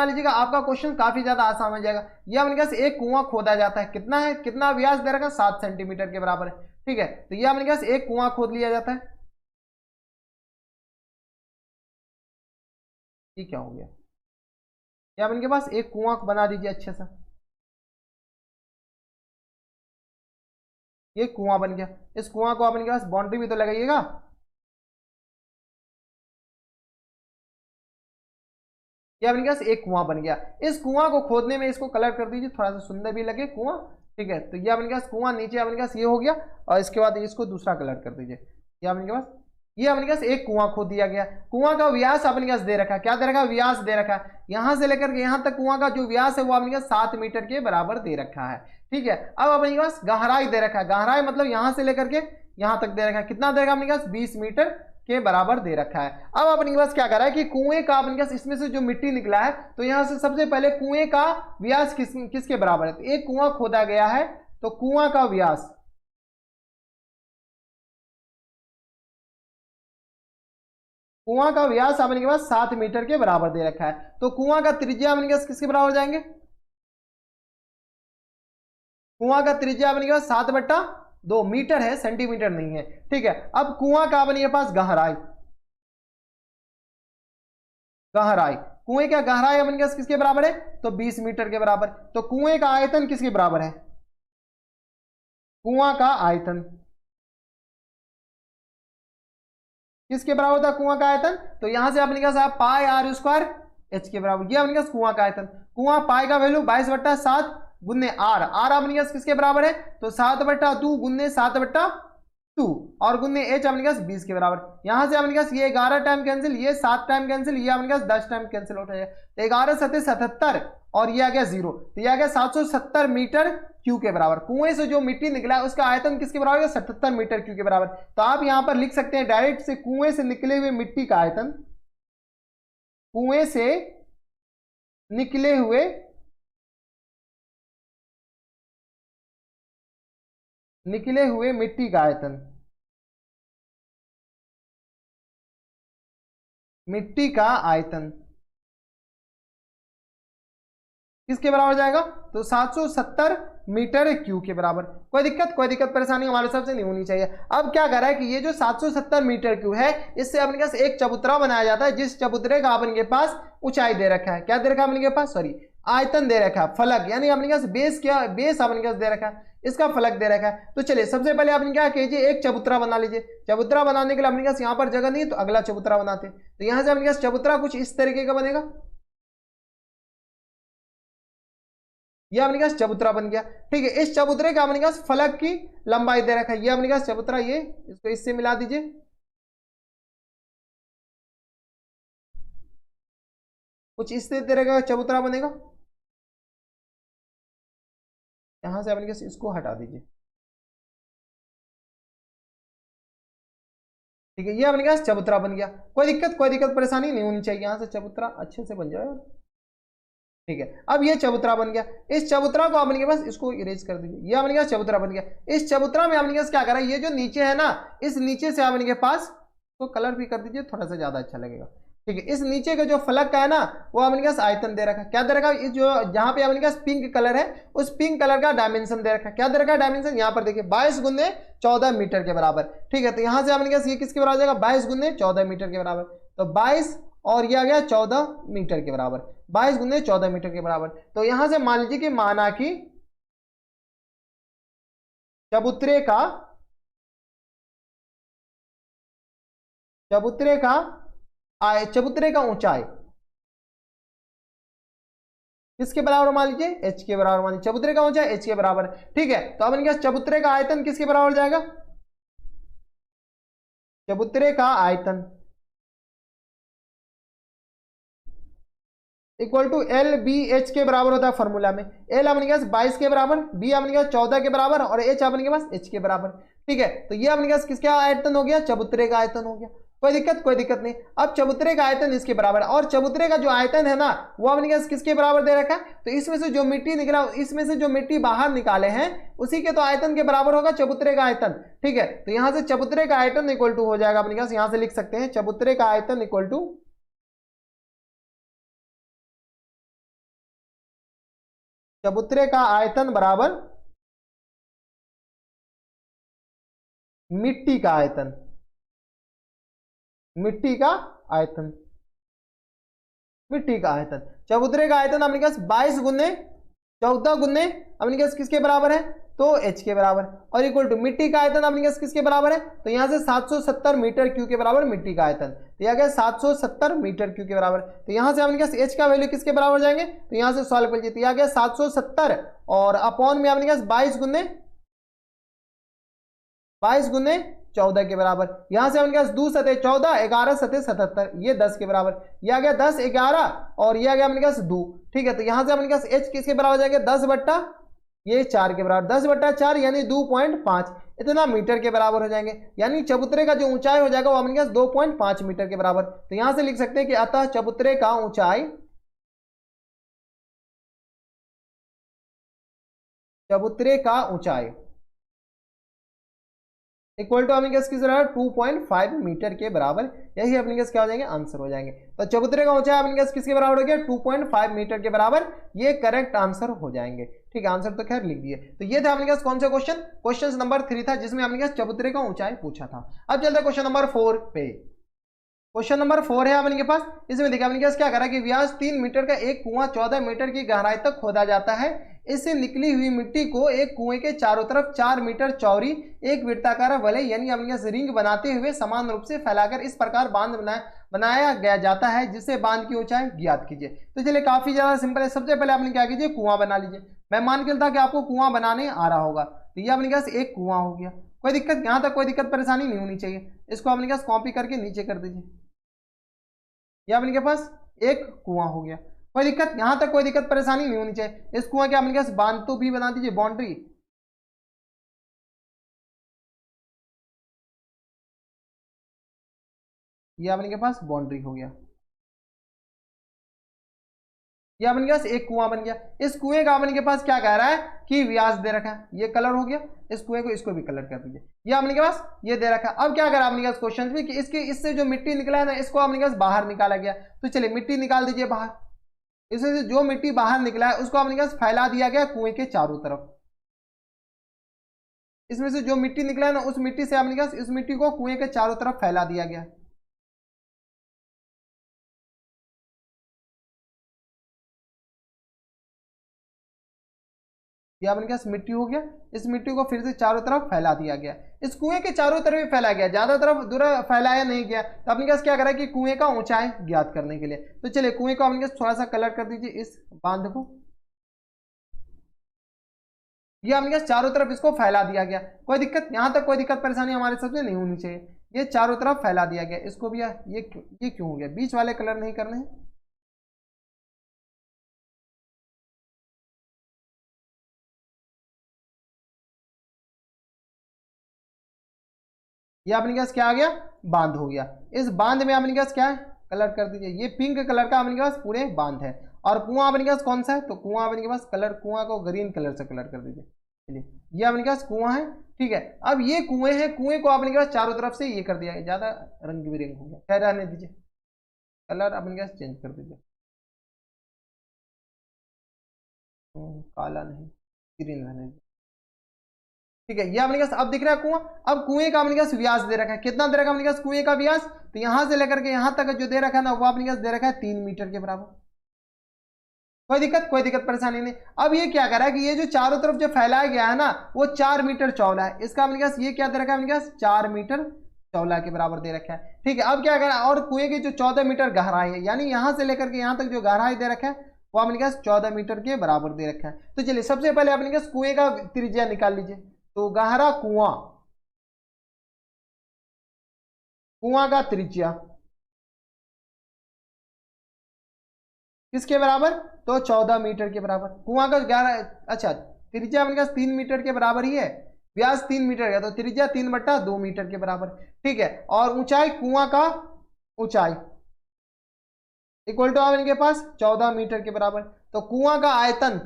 S1: लीजिएगा, आपका क्वेश्चन काफी ज्यादा आसान हो जाएगा। यह अपने पास एक कुआं खोदा जाता है, कितना व्यास दे रखा 7 सेंटीमीटर के बराबर है, ठीक है। तो यह अपने पास एक कुआं खोद लिया जाता है। ये क्या हो गया, ये आप इनके पास एक कुआं बना दीजिए अच्छे से। ये कुआं बन गया, इस कुआं को आप इनके पास बाउंड्री भी तो लगाइएगा। ये अपने पास एक कुआं बन गया। इस कुआं को खोदने में इसको कलर कर दीजिए थोड़ा सा सुंदर भी लगे कुआं, ठीक है। तो ये अपने पास कुआं नीचे अपने पास ये हो गया और इसके बाद इसको दूसरा कलर कर दीजिए। ये अपने पास ये अपने पास एक कुआं खोद दिया गया। कुआं का व्यास अपने पास दे रखा है, क्या दे रखा है व्यास दे रखा है। यहां से लेकर के यहां तक कुआं का जो व्यास है वो अपने पास 7 मीटर के बराबर दे रखा है, ठीक है। अब अपने पास गहराई दे रखा है, गहराई मतलब यहां से लेकर के यहां तक दे रखा है, कितना देगा अपने पास 20 मीटर के बराबर दे रखा है। अब अपने पास क्या कर रहा है कि कुएं का अपने पास इसमें से जो मिट्टी निकला है तो यहां से सबसे पहले कुएं का व्यास किसके बराबर है। तो एक कुआं खोदा गया है तो कुआं का व्यास अपने के पास 7 मीटर के बराबर दे रखा है। तो कुआं का त्रिज्या अपने के पास किसके बराबर जाएंगे, कुआं का त्रिज्या अपने के पास 7/2 मीटर है, सेंटीमीटर नहीं है, ठीक है। अब कुआं का अपने पास गहराई कुएं का गहराई अपने पास किसके बराबर है तो 20 मीटर के बराबर। तो कुएं का आयतन किसके बराबर है, कुआं का आयतन किसके बराबर था कुआं का आयतन। तो यहां से अपने पास पाई r स्क्वायर h के बराबर। ये अपने पास कुआं का आयतन, कुआं पाई का वैल्यू 22/7 गुने r अपने पास किसके बराबर है तो 7/2 गुने 7/2 और गुने h अपने पास 20 के बराबर। यहां से अपने पास ये 11 टाइम कैंसिल, ये 7 टाइम कैंसिल, ये अपने पास 10 टाइम कैंसिल होता है। 11 7 77 और ये आ गया 0, तो ये आ गया 770 मीटर क्यू के बराबर। कुएं से जो मिट्टी निकला उसका आयतन किसके बराबर है? 77 मीटर क्यू के बराबर। तो आप यहां पर लिख सकते हैं डायरेक्ट से कुएं से निकले हुए मिट्टी का आयतन, कुएं से निकले हुए मिट्टी का आयतन, मिट्टी का आयतन किसके बराबर जाएगा? तो 770 मीटर क्यू के बराबर। कोई दिक्कत परेशानी हमारे हिसाब से नहीं होनी चाहिए। अब क्या कर रहा है कि ये जो 770 मीटर क्यू है, इससे अपने पास एक चबूतरा बनाया जाता है, जिस चबूतरे का अपने के पास ऊंचाई दे रखा है। क्या दे रखा है अपने के पास? सॉरी, आयतन दे रखा है, फलक, यानी अपने पास बेस, क्या बेस अपने पास दे रखा है, इसका फलक दे रखा है। तो चलिए सबसे पहले आपने क्या कीजिए, एक चबूतरा बना लीजिए। चबूतरा बनाने के लिए अपने पास यहाँ पर जगह नहीं है, तो अगला चबूतरा बनाते। तो यहां से अपने पास चबूतरा कुछ इस तरीके का बनेगा, ये अपने पास चबूतरा बन गया। ठीक है, इस चबूतरे का अपने पास फलक की लंबाई दे रखा है, ये अपने पास चबूतरा, ये इसको इससे मिला दीजिए, कुछ इस तरह का चबूतरा बनेगा। यहां से अपने पास इसको हटा दीजिए। ठीक है, ये अपने पास चबूतरा बन गया। कोई दिक्कत परेशानी नहीं होनी चाहिए, यहां से चबूतरा अच्छे से बन जाएगा। ठीक है, अब ये चबूतरा बन गया। इस चबूतरा को अपने के पास इसको इरेज कर दीजिए, ये अपने के पास चबूतरा बन गया। इस चबूतरा में अपने के पास क्या करा, ये जो नीचे है ना, इस नीचे से अपने के पास तो कलर भी कर दीजिए, थोड़ा सा ज्यादा अच्छा लगेगा। ठीक है, इस नीचे का जो फलक का है ना, वो अपने के पास आयतन दे रखा है। क्या दे रखा है? इस जो जहां पे अपने के पास पिंक कलर है, उस पिंक कलर का डायमेंशन दे रखा है। क्या दे रखा है डायमेंशन? यहाँ पर देखिए 22 गुने 14 मीटर के बराबर। ठीक है, तो यहां से अपने के पास ये किसके बराबर जाएगा? 22 गुने 14 मीटर के बराबर। तो 22 और ये आ गया 14 मीटर के बराबर, 22 गुने 14 मीटर के बराबर। तो यहां से मान लीजिए कि माना कि चबूतरे का ऊंचाई किसके बराबर मान लीजिए? h के बराबर मान लीजिए, चबूतरे का ऊंचाई h के बराबर। ठीक है, तो अब इनके चबूतरे का आयतन किसके बराबर जाएगा? चबूतरे का आयतन equal to L B H के बराबर होता है फॉर्मूला में। एल अपने के पास 22 के बराबर, बी अपने के पास 14 के बराबर, और एच अपने के पास h के बराबर। ठीक है, तो ये अपने के पास किसका आयतन हो गया? चबूतरे का आयतन हो गया। कोई दिक्कत नहीं। अब चबूतरे का आयतन इसके बराबर, और चबूतरे का जो आयतन है ना, वो अपने पास किसके बराबर दे रखा है? तो इसमें से जो मिट्टी निकला, इसमें से जो मिट्टी बाहर निकाले हैं, उसी के तो आयतन के बराबर होगा चबूतरे का आयतन। ठीक है, तो यहां से चबूतरे का आयतन इक्वल टू हो जाएगा अपने पास, यहां से लिख सकते हैं चबूतरे का आयतन इक्वल टू चबूतरे का आयतन बराबर मिट्टी का आयतन, मिट्टी का आयतन, मिट्टी का आयतन। चबूतरे का आयतन अपने पास 22 गुने 14 गुने अपने पास किसके बराबर है? तो h के बराबर, और इक्वल टू मिट्टी का आयतन अपने पास किसके बराबर है? तो यहां से 770 मीटर क्यू के बराबर मिट्टी का आयतन, तो यह गया 770 मीटर क्यू के बराबर। तो यहां से अपने पास h का वैल्यू किसके बराबर जाएंगे? तो यहां से सॉल्व कर लीजिए, तो यह गया 770 और अपॉन में अपने पास 22 गुने 14 के बराबर। यहां से अपने पास 2 सतह 14, 11 सतह 77, ये 10 के बराबर। ये आ गया 10, 11 और ये आ गया अपने पास 2। ठीक है, तो यहां से अपने पास h किसके बराबर जाएगा? 10 बट्टा ये 4 के बराबर, 10 बट्टा 4 यानी 2.5, इतना मीटर के बराबर हो जाएंगे। यानी चबूतरे का जो ऊंचाई हो जाएगा वो अपने पास 2.5 मीटर के बराबर। तो यहां से लिख सकते हैं कि अतः चबूतरे का ऊंचाई इक्वल टू अपने केस किस बराबर? 2.5 मीटर के बराबर। यही अपने केस क्या हो जाएंगे? आंसर हो जाएंगे। तो चबूतरे का ऊंचाई अपने केस किसके बराबर हो गया? 2.5 मीटर के बराबर, ये करेक्ट आंसर हो जाएंगे। ठीक है, आंसर तो खैर लिख दिए। तो ये था अपने केस कौन सा क्वेश्चन नंबर 3 था, जिसमें अपने केस चबूतरे का ऊंचाई पूछा था। अब चलते हैं क्वेश्चन नंबर 4 पे। क्वेश्चन नंबर 4 है अपने के पास, इसमें देखिए अपने पास क्या करा कि व्यास 3 मीटर का एक कुआं 14 मीटर की गहराई तक खोदा जाता है। इससे निकली हुई मिट्टी को एक कुएं के चारों तरफ 4 मीटर चौड़ी एक वृत्ताकार वलय यानी अपने पास रिंग बनाते हुए समान रूप से फैलाकर इस प्रकार बांध बनाया गया जाता है, जिससे बांध की ऊंचाई ज्ञात कीजिए। तो चलिए काफी ज्यादा सिंपल है। सबसे पहले आपने क्या कीजिए? कुआं बना लीजिए। मैं मान के चलता कि आपको कुआं बनाने आ रहा होगा। तो ये अपने पास एक कुआं हो गया। कोई दिक्कत, यहाँ तक कोई दिक्कत परेशानी नहीं होनी चाहिए। इसको अपने पास कॉपी करके नीचे कर दीजिए। यह अपने के पास एक कुआं हो गया। कोई दिक्कत, यहां तक कोई दिक्कत परेशानी नहीं होनी चाहिए। इस कुएं के अपने पास बांध तो भी बना दीजिए, बाउंड्री। ये अपने के पास बाउंड्री हो गया, ये अपने के पास एक कुआं बन गया। इस कुएं का अपने के पास क्या कह रहा है कि व्यास दे रखा है, ये कलर हो गया। इस कुएं को इसको भी कलर कर दीजिए, ये अपने के पास ये दे रखा है। अब क्या करा अपने के पास क्वेश्चन में कि इसके इससे जो मिट्टी निकला है ना, इसको अपने के पास बाहर निकाला गया। तो चलिए मिट्टी निकाल दीजिए बाहर। इसमें से जो मिट्टी बाहर निकला है उसको अपने के पास फैला दिया गया कुएं के चारों तरफ। इसमें से जो मिट्टी निकला है ना, उस मिट्टी से अपने के पास इस मिट्टी को कुएं के चारों तरफ फैला दिया गया। ये अपने पास मिट्टी हो गया, इस मिट्टी को फिर से चारों तरफ फैला दिया गया। इस कुएं के चारों तरफ ही फैला गया, ज्यादा तरफ दूर फैलाया नहीं गया। तो अपने पास क्या करा कि कुएं का ऊंचाई ज्ञात करने के लिए, तो चलिए कुएं को अपने पास थोड़ा सा कलर कर दीजिए, इस बांध को। ये अपने पास चारों तरफ इसको फैला दिया गया। कोई दिक्कत, यहां तक कोई दिक्कत परेशानी हमारे सबसे नहीं होनी चाहिए। ये चारों तरफ फैला दिया गया, इसको भी ये क्यों हो गया, बीच वाले कलर नहीं करने हैं। ये अपने पास क्या आ गया, बांध हो गया। इस बांध में अपने पास क्या है, कलर कर दीजिए। ये पिंक कलर का अपने पास पूरे बांध है। और कुआं अपने पास कौन सा है, तो कुआं अपने पास कलर, कुआं को ग्रीन कलर से कलर कर दीजिए। चलिए ये अपने पास कुआं है, ठीक है। अब ये कुएं हैं, कुएं को अपने पास चारों तरफ से ये कर दिया, ज्यादा रंग बिरंग हो गया, क्या रहने दीजिए, कलर अपने पास चेंज कर दीजिए। काला नहीं, ग्रीन रहने दीजिए, ठीक है। ये अपने पास अब दिख रहा है कुआं। अब कुएं का अपने पास व्यास दे रखा है, कितना दे रखा है अपने पास कुएं का व्यास, तो यहां से लेकर के यहां तक जो दे रखा है ना, वो अपने पास दे रखा है 3 मीटर के बराबर। कोई दिक्कत, कोई दिक्कत परेशानी नहीं। अब ये क्या कर रहा है कि ये जो चारों तरफ जो फैलाया गया है ना, वो 4 मीटर चौड़ा है। इसका अपने पास ये क्या दे रखा है अपने पास, 4 मीटर चौड़ा के बराबर दे रखा है, ठीक है। अब क्या कर रहा है, और कुएं की जो 14 मीटर गहराई है, यानी यहां से लेकर के यहां तक जो गहराई दे रखा है, वो अपने पास 14 मीटर के बराबर दे रखा है। तो चलिए सबसे पहले अपने पास कुएं का त्रिज्या निकाल लीजिए। तो गहरा कुआं, कुआं का त्रिज्या किसके बराबर, तो 14 मीटर के बराबर। कुआं का 11, अच्छा त्रिज्या अपने पास 3 मीटर के बराबर ही है, व्यास 3 मीटर का, तो त्रिज्या 3/2 मीटर के बराबर, ठीक है। और ऊंचाई, कुआं का ऊंचाई इक्वल टू इनके पास 14 मीटर के बराबर। तो कुआं का आयतन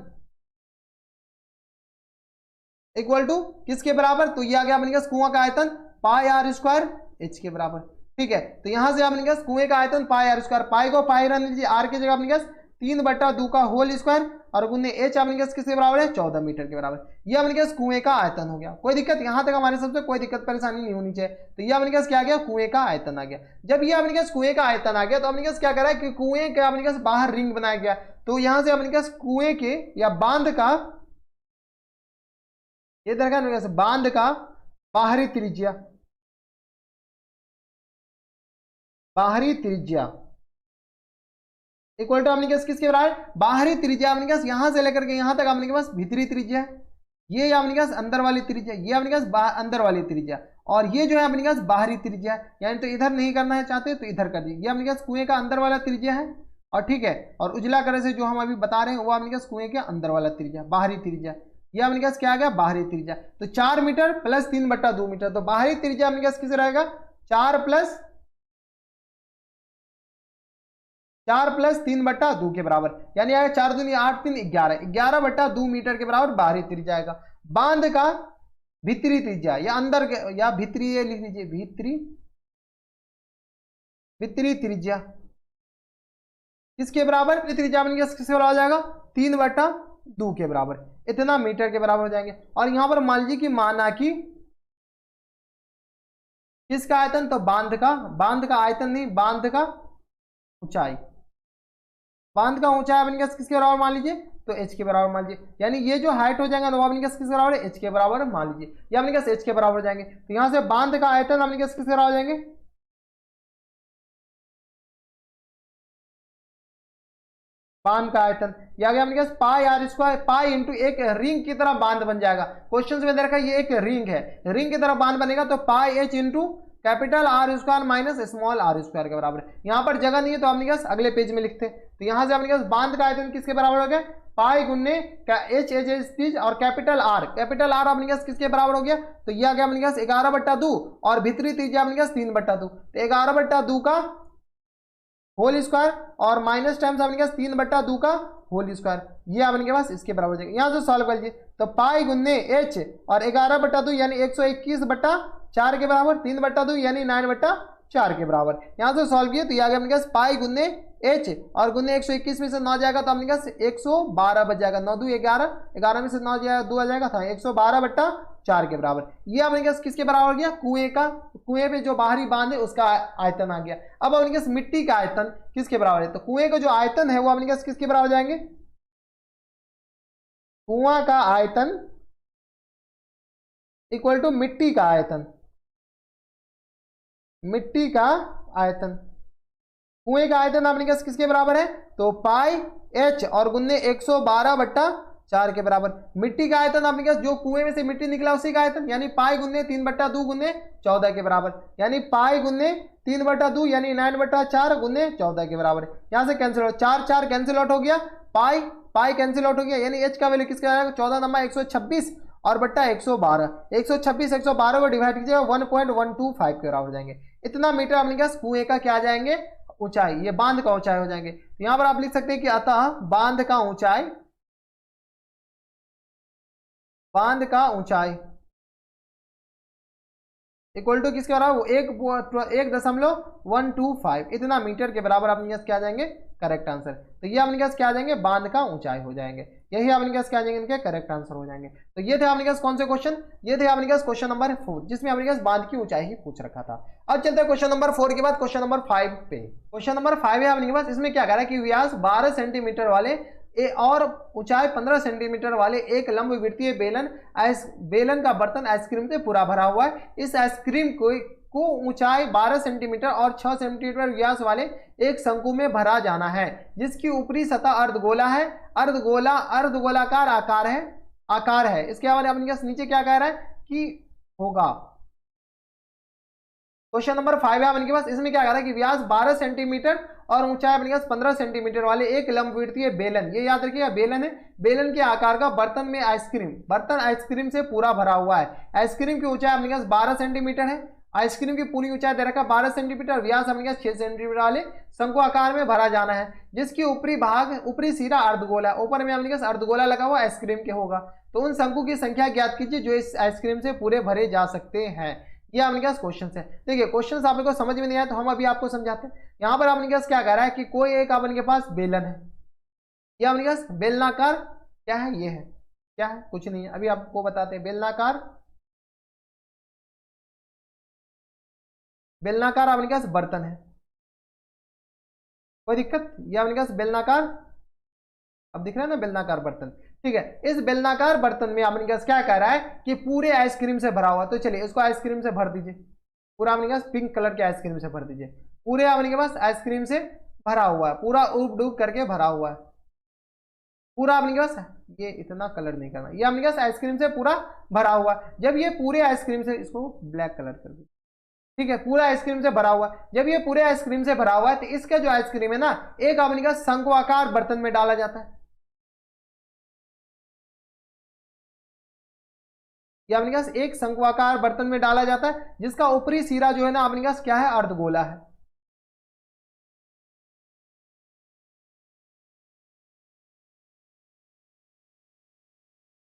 S1: इक्वल टू किसके बराबर, तो ये आ गया अपने पास कुआं का आयतन पाई आर स्क्वायर एच के बराबर, ठीक है। तो यहां से अपने पास कुएं का आयतन पाई आर स्क्वायर, पाई को पाई रहने दीजिए, आर की जगह अपने पास 3/2 का होल स्क्वायर, और गुने एच अपने पास किसके बराबर है, 14 मीटर के बराबर। ये अपने पास कुएं का आयतन हो गया। कोई दिक्कत, यहां तक हमारे सबसे कोई दिक्कत परेशानी नहीं होनी चाहिए। तो ये अपने पास क्या आ गया, कुएं का आयतन आ गया। जब ये अपने पास कुएं का आयतन आ गया, तो अपने पास क्या कर रहा है कि कुएं का अपने पास बाहर रिंग बनाया गया। तो यहां से अपने पास कुएं के या बांध का, ये देखा बांध का बाहरी त्रिज्या, बाहरी त्रिज्या इक्वल टू अपने पास किसके बराबर, बाहरी त्रिज्या अपने पास यहां से लेकर के यहां तक अपने पास भीतरी त्रिज्या है, ये अपने पास अंदर वाली त्रिज्या, ये अपने पास अंदर वाली त्रिज्या, और ये जो है अपने पास बाहरी त्रिज्या है। यानी तो इधर नहीं करना है चाहते तो इधर कर दीजिए। ये अपने पास कुएं का अंदर वाला त्रिज्या है, और ठीक है। और उजला कलर से जो हम अभी बता रहे हैं वो अपने पास कुएं के अंदर वाला त्रिज्या, बाहरी त्रिज्या। ये अपने पास क्या आ गया, बाहरी त्रिज्या। तो 4 मीटर प्लस 3/2 मीटर, तो बाहरी त्रिज्या अपने पास किसे रहेगा, 4 प्लस 3/2 के बराबर, यानी आएगा 4 दूनी 8 3 11, 11/2 मीटर के बराबर बाहरी त्रिज्या आएगा। बांध का भीतरी त्रिज्या या अंदर के या भीतरी, ये लिख लीजिए भीतरी त्रिज्या किसके बराबर, त्रिज्या अपने पास किसके बराबर आ जाएगा, 3/2 के बराबर, इतना मीटर के बराबर हो जाएंगे। और यहां पर मान लीजिए कि माना कि किसका आयतन, तो बांध का आयतन नहीं, बांध का ऊंचाई, बांध का ऊंचाई अपने पास किसके बराबर मान लीजिए, तो एच के बराबर मान लीजिए। यानी ये जो हाइट हो जाएगा वो अपने पास किसके बराबर है, एच के बराबर मान लीजिए। ये अपने पास एच के बराबर हो जाएंगे। तो यहां से बांध का आयतन अपने पास किसके बराबर हो जाएंगे, बांध का आयतन ये आ गया अपने पास पाई आर स्क्वायर, पाई इंटू एक रिंग की तरह बांध बन जाएगा। क्वेश्चन में दे रखा है ये एक रिंग है, रिंग की तरह बांध बनेगा, तो pi h into capital R square minus small r square के बराबर है। यहाँ पर जगह नहीं है तो आपने क्या अगले पेज में लिखते, तो यहाँ से आपने क्या बांध का आयतन किसके बराबर हो गया, पाई गुन्ने एच एच और कैपिटल आर आपने क्या किसके बराबर हो गया, तो यह आ गया अपने क्या 11/2 और भीतरी त्रिज्या अपने क्या 3/2, तो 11/2 का होल स्क्वायर और माइनस टाइम्स अपने क्या 3/2 का होल स्क्वायर, ये अपने के पास इसके बराबर हो जाएगा। यहाँ से सॉल्व कर लीजिए, तो पाई गुन्ने एच और 11/2 यानी 121/4 के बराबर, 3/2 यानी 9/4 के बराबर। यहाँ से सॉल्व किए तो ये आ गया अपने पास पाई गुन्ने एच और गुन्ने 121 में से 9 जाएगा तो अपने पास 112 बच जाएगा, 9 2 11, 11 में से 9 जाएगा 2 आ जाएगा था 112/4 के बराबर। ये अपने पास किसके बराबर गया, कुएं का, कुएं पे जो बाहरी बांध है उसका आयतन आ गया। अब अपने पास मिट्टी का आयतन किसके बराबर है, तो कुएं का जो आयतन है वो अपने पास किसके बराबर जाएंगे, कुआं का आयतन इक्वल टू मिट्टी का आयतन, मिट्टी का आयतन, कुएं का आयतन आपने क्या किसके बराबर है, तो पाई एच और गुन्ने 112/4 के बराबर। मिट्टी का आयतन आपने क्या जो कुएं में से मिट्टी निकला उसी का आयतन यानी पाई गुन्ने 3/2 गुन्ने 14 के बराबर, यानी पाई गुन्ने 3/2 यानी 9/4 गुन्ने 14 के बराबर। यहां से कैंसिल हो, 4 4 कैंसिल आउट हो गया, पाई पाई कैंसिल आउट हो गया, यानी एच का वैल्यू किसका आएगा 14 नंबर 126 और बट्टा 112, 126 112 को डिवाइड कीजिएगा 1.125 के बराबर हो जाएंगे। इतना मीटर अपने क्या कुएं का क्या आ जाएंगे, ऊंचाई, ये बांध का ऊंचाई हो जाएंगे। तो यहां पर आप लिख सकते हैं कि अतः बांध का ऊंचाई, बांध का ऊंचाई इक्वल टू किसके बराबर 1.125 इतना मीटर के बराबर अपने क्या आ जाएंगे करेक्ट आंसर। तो ये अपने क्या आ जाएंगे बांध का ऊंचाई हो जाएंगे, यही अपने क्या आ जाएंगे इनके करेक्ट आंसर हो जाएंगे। तो ये थे अपने क्या कौन से क्वेश्चन, ये थे अपने क्या क्वेश्चन नंबर 4 जिसमें अपने क्या बांध की ऊंचाई ही पूछ रखा था। अब चलते हैं क्वेश्चन नंबर 4 के बाद क्वेश्चन नंबर 5 पे। क्वेश्चन नंबर 5 है अपने पास, इसमें क्या कह रहा है कि व्यास 12 सेंटीमीटर वाले और ऊंचाई 15 सेंटीमीटर वाले एक लंबवृत्तीय बेलन का बर्तन आइसक्रीम से पूरा भरा हुआ है। इस आइसक्रीम को ऊंचाई 12 सेंटीमीटर और 6 सेंटीमीटर व्यास वाले एक शंकु में भरा जाना है, जिसकी ऊपरी सतह अर्धगोला है, अर्धगोलाकार आकार है। इसके बारे में अपने नीचे क्या कह रहा है कि होगा। क्वेश्चन नंबर 5 है अपने पास, इसमें क्या कह रहा है कि व्यास 12 सेंटीमीटर और ऊंचाई अपने पास 15 सेंटीमीटर वाले एक लंबवृत्तीय बेलन, ये याद रखिएगा बेलन है, बेलन के आकार का बर्तन में बर्तन आइसक्रीम से पूरा भरा हुआ है। आइसक्रीम की ऊंचाई अपने पास 12 सेंटीमीटर है, आइसक्रीम की पूरी ऊंचाई दे रखा 12 सेंटीमीटर, व्यास अपने पास 6 सेंटीमीटर वाले शंकु आकार में भरा जाना है, जिसकी ऊपरी सिरा अर्धगोला, ऊपर में अपने पास अर्धगोला लगा हुआ आइसक्रीम के होगा। तो उन शंकु की संख्या ज्ञात कीजिए जो इस आइसक्रीम से पूरे भरे जा सकते हैं। ये आपने क्या क्वेश्चन है। देखिए क्वेश्चन आपने को समझ में नहीं आया तो हम अभी आपको समझाते हैं। यहाँ पर आपने क्या कह रहा है कि कोई एक आपने के पास बेलन है, ये आपने क्या बेलनाकार क्या है, ये है क्या है, कुछ नहीं है, अभी आपको बताते हैं। बेलनाकार आपने क्या बर्तन है, कोई दिक्कत, ये आपने क्या बेलनाकार, अब दिख रहा है ना बेलनाकार बर्तन, ठीक है। इस बेलनाकार बर्तन में आपने क्या कह रहा है कि पूरे आइसक्रीम से भरा हुआ, तो चलिए इसको आइसक्रीम से भर दीजिए, पूरा आपने पिंक कलर के आइसक्रीम से भर दीजिए, पूरे आपने के पास आइसक्रीम से भरा हुआ है, पूरा उब डूब करके भरा हुआ है, पूरा आपने के पास, ये इतना कलर नहीं करना, ये आपने के पास आइसक्रीम से पूरा भरा हुआ है। जब ये पूरे आइसक्रीम से, इसको ब्लैक कलर कर दीजिए, ठीक है, पूरा आइसक्रीम से भरा हुआ है। जब ये पूरे आइसक्रीम से भरा हुआ है तो इसका जो आइसक्रीम है ना एक आपने का शंक्वाकार बर्तन में डाला जाता है, ये अपने पास एक शंक्वाकार बर्तन में डाला जाता है, जिसका ऊपरी सिरा जो है ना अपने पास क्या है अर्धगोला है।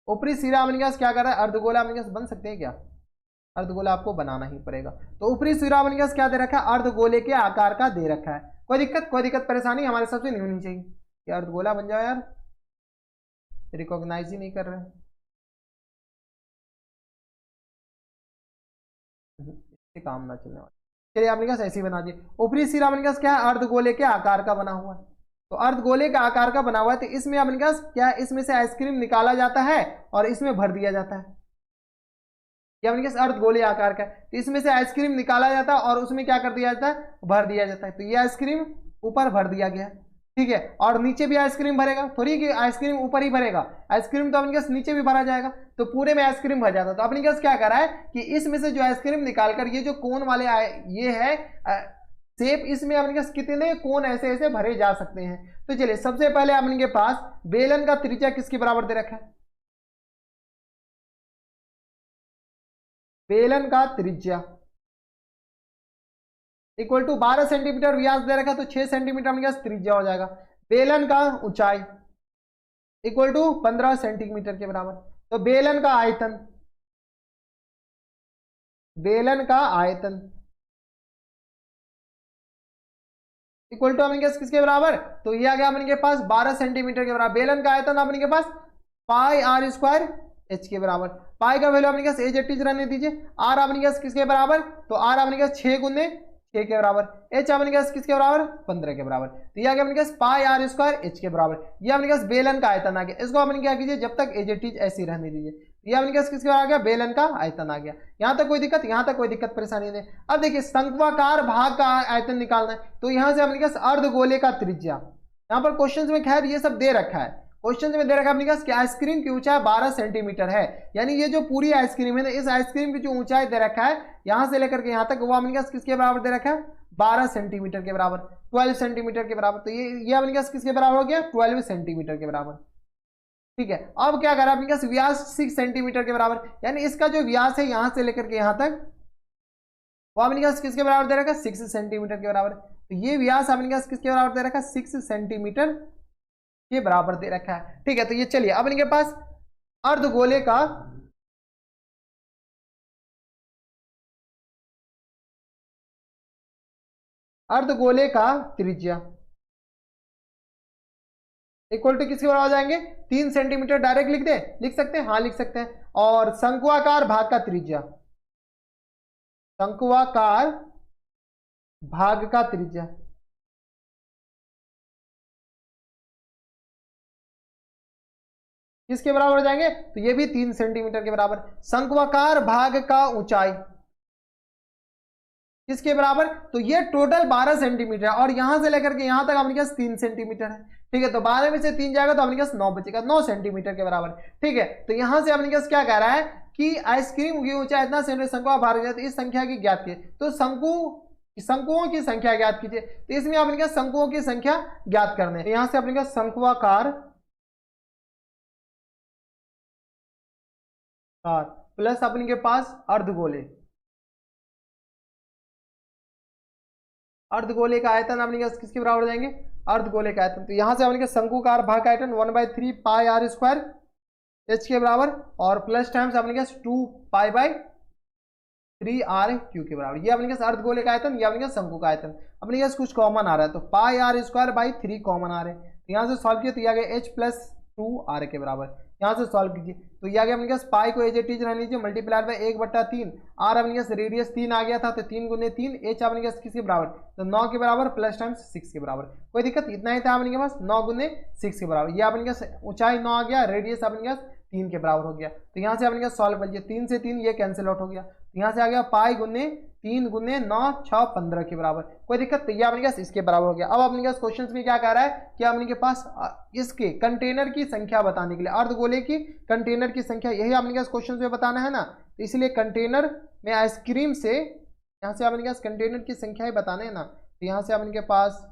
S1: ऊपरी सिरा अपने पास क्या कर रहा है अर्धगोला, अपने पास बन सकते हैं क्या, अर्धगोला आपको बनाना ही पड़ेगा। तो ऊपरी सिरा अपने पास क्या दे रखा है अर्धगोले के आकार का दे रखा है। कोई दिक्कत परेशानी हमारे सबसे नहीं होनी चाहिए कि अर्धगोला बन जाओ यार, रिकॉग्नाइज ही नहीं कर रहे, इससे काम ना चलने वाला। चलिए आपने क्या ऐसे ही बना दिए, ऊपरी सिरा अपने पास क्या है अर्धगोले के आकार का बना हुआ है, तो अर्धगोले का आकार का बना हुआ है, तो इसमें अपने पास क्या है इसमें से आइसक्रीम निकाला जाता है और इसमें भर दिया जाता है। ये अपने पास अर्धगोले आकार का है, तो इसमें से आइसक्रीम निकाला जाता है और उसमें क्या कर दिया जाता है भर दिया जाता है। तो ये आइसक्रीम ऊपर भर दिया गया, ठीक है, और नीचे भी आइसक्रीम भरेगा, थोड़ी कि आइसक्रीम ऊपर ही भरेगा, आइसक्रीम तो अपने पास नीचे भी भरा जाएगा, तो पूरे में आइसक्रीम भर जाता। तो अपने पास क्या करा है कि इसमें से जो आइसक्रीम निकालकर ये जो कोन वाले ये है शेप, इसमें अपने पास कितने कोन ऐसे ऐसे भरे जा सकते हैं। तो चलिए सबसे पहले अपने के पास बेलन का त्रिज्या किसके बराबर दे रखा है, बेलन का त्रिज्या इक्वल टू 12 सेंटीमीटर व्यास दे रखा है, तो 6 सेंटीमीटर अपने पास त्रिज्या हो जाएगा। बेलन का ऊंचाई इक्वल टू 15 सेंटीमीटर के बराबर। तो बेलन का आयतन, बेलन का आयतन इक्वल टू अपने किसके बराबर, तो ये आ गया अपने के पास 12 सेंटीमीटर के बराबर। बेलन का आयतन अपने के पास पाई आर स्क्वायर एच के बराबर। पाई का वैल्यू अपने पास एज एट टीज रहने दीजिए। आर अपने पास किसके बराबर, तो आर अपने पास 6 गुने 6 के बराबर। एच अपने पास किसके बराबर, 15 के बराबर। तो ये आ गया अपने पास पाई आर स्क्वायर एच के बराबर। ये अपने पास बेलन का आयतन आ गया। इसको अपने क्या कीजिए, जब तक एज एट टीज ऐसी रहने दीजिए। ये अपने पास किसके आ गया, बेलन का आयतन आ गया। यहां तक कोई दिक्कत, यहां तक कोई दिक्कत परेशानी नहीं। अब देखिए शंक्वाकार भाग का आयतन निकालना है, तो यहां से अपने पास अर्धगोले का त्रिज्या, यहां पर क्वेश्चन में खैर ये सब दे रखा है, क्वेश्चन में दे रखा है अपने पास कि आइसक्रीम की ऊंचाई 12 सेंटीमीटर है, यानी ये जो पूरी आइसक्रीम है ना, इस आइसक्रीम की जो ऊंचाई दे रखा है यहां से लेकर के यहां तक, वो अपने पास किसके बराबर दे रखा है, 12 सेंटीमीटर के बराबर, 12 सेंटीमीटर के बराबर। तो ये अपने पास किसके बराबर हो गया, 12 सेंटीमीटर के बराबर। ठीक है, अब क्या करा अपने पास, व्यास 6 सेंटीमीटर के बराबर, यानी इसका जो व्यास है यहां से लेकर के यहां तक, वो अपने पास किसके बराबर दे रखा है, 6 सेंटीमीटर के बराबर। तो ये व्यास अपने पास किसके बराबर दे रखा है, 6 सेंटीमीटर के बराबर दे रखा है। ठीक है, तो ये चलिए अब इनके पास अर्धगोले का त्रिज्या इक्वल टू किसके बराबर हो जाएंगे, 3 सेंटीमीटर। डायरेक्ट लिख दे, लिख सकते हैं, हाँ लिख सकते हैं। और शंक्वाकार भाग का त्रिज्या, शंक्वाकार भाग का त्रिज्या किसके बराबर हो जाएंगे, तो ये भी 3 सेंटीमीटर के बराबर। शंक्वाकार भाग का ऊंचाई किसके बराबर, तो ये टोटल 12 सेंटीमीटर है, और यहां से लेकर के यहां तक अपने पास 3 सेंटीमीटर है। ठीक है, तो 12 में से 3 जाएगा तो अपने पास 9 बचेगा, 9 सेंटीमीटर के बराबर। ठीक है, तो यहां से अपने पास क्या कह रहा है कि आइसक्रीम की ऊंचाई इतना सेंटीमीटर, शंकुआ भाग जाता है, इस संख्या की ज्ञात कीजिए। तो शंकुओं की संख्या ज्ञात कीजिए। तो इसमें अपने पास शंकुओं की संख्या ज्ञात करने, तो यहां से अपने पास शंक्वाकार प्लस अपने के पास अर्धगोले, अर्धगोले का आयतन अपने पास किसके बराबर हो जाएंगे, अर्धगोले का आयतन। तो यहां से अपने के शंकुकार भाग का आयतन 1/3 पाई आर स्क्वायर एच के बराबर, और प्लस टाइम्स अपने पास 2 पाई बाई 3 आर क्यू के बराबर। ये अपने पास अर्धगोले का आयतन, ये अपने पास शंकु का आयतन। अपने पास कुछ कॉमन आ रहा है, तो पाई आर स्क्वायर बाई 3 कॉमन आ रहे हैं। तो यहाँ से सॉल्व किया तो ये आ गया h प्लस 2 आर के बराबर। यहाँ से सॉल्व कीजिए तो ये आ गया अपने पास पाई को एज ए टीज रहने लीजिए, मल्टीप्लाई बाय 1/3। आर अपने पास रेडियस 3 आ गया था, तो 3 गुने 3। एच अपने पास किसके बराबर, तो 9 के बराबर प्लस टाइम्स 6 के बराबर। कोई दिक्कत, इतना ही था अपने पास, 9 गुने 6 के बराबर। ये अपने पास ऊंचाई 9 आ गया, रेडियस अपने पास 3 के बराबर हो गया। तो यहाँ से अपने पास सॉल्व करिए, 3 से 3 ये कैंसिल आउट हो गया। तो यहाँ से आ गया पाई गुने 3 गुने 9 6 15 के बराबर। कोई दिक्कत, तो ये अपने पास इसके बराबर हो गया। अब अपने पास क्वेश्चन में क्या कह रहा है कि अपने के पास इसके कंटेनर की संख्या बताने के लिए, अर्धगोले की कंटेनर की संख्या, यही अपने पास क्वेश्चन में बताना है ना। तो इसलिए कंटेनर में आइसक्रीम से, यहाँ से अपने पास कंटेनर की संख्या ही बताने है ना। तो यहाँ से अपने के पास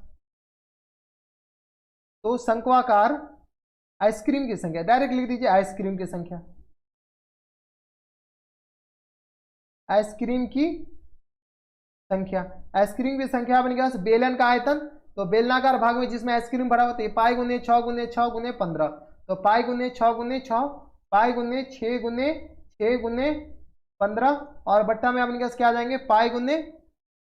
S1: तो शंक्वाकार आइसक्रीम की संख्या, डायरेक्ट लिख दीजिए आइसक्रीम की संख्या, आइसक्रीम की संख्या। आइसक्रीम की संख्या अपने पास बेलन का आयतन, तो बेलनाकार भाग में जिसमें आइसक्रीम भरा होता है, पाई गुने 6 गुने 6 गुने 15। तो पाई गुने 6 गुने 6, पाई गुने 6 गुने 6 गुने 15, और बट्टा में अपने पास क्या आ जाएंगे, पाई गुने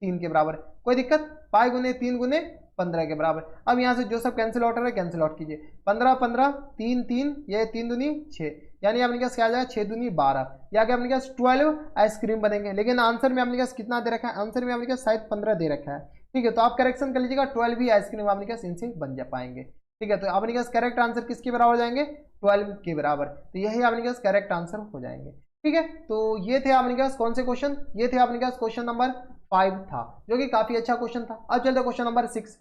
S1: 3 के बराबर। कोई दिक्कत, पाई गुने 3 गुने 15 के बराबर। अब यहाँ से जो सब कैंसिल आउट है कैंसिल आउट कीजिए, 15 15 3 3, ये 3 दूनी 6, यानी अपने पास क्या आ जाएगा 6 दूनी 12, या कि अपने पास 12 आइसक्रीम बनेंगे। लेकिन आंसर में अपने पास कितना दे रखा है, आंसर में अपने पास शायद 15 दे रखा है। ठीक है, तो आप करेक्शन कर लीजिएगा, 12 ही आइसक्रीम अपने पास इनसे बन जा पाएंगे। ठीक है, तो अपने पास करेक्ट आंसर किसके बराबर हो जाएंगे, 12 के बराबर। तो यही अपने पास करेक्ट आंसर हो जाएंगे। ठीक है, तो ये थे अपने पास कौन से क्वेश्चन, ये थे अपने पास क्वेश्चन नंबर 5 था, जो कि काफी अच्छा क्वेश्चन था। अब चलते क्वेश्चन नंबर 6।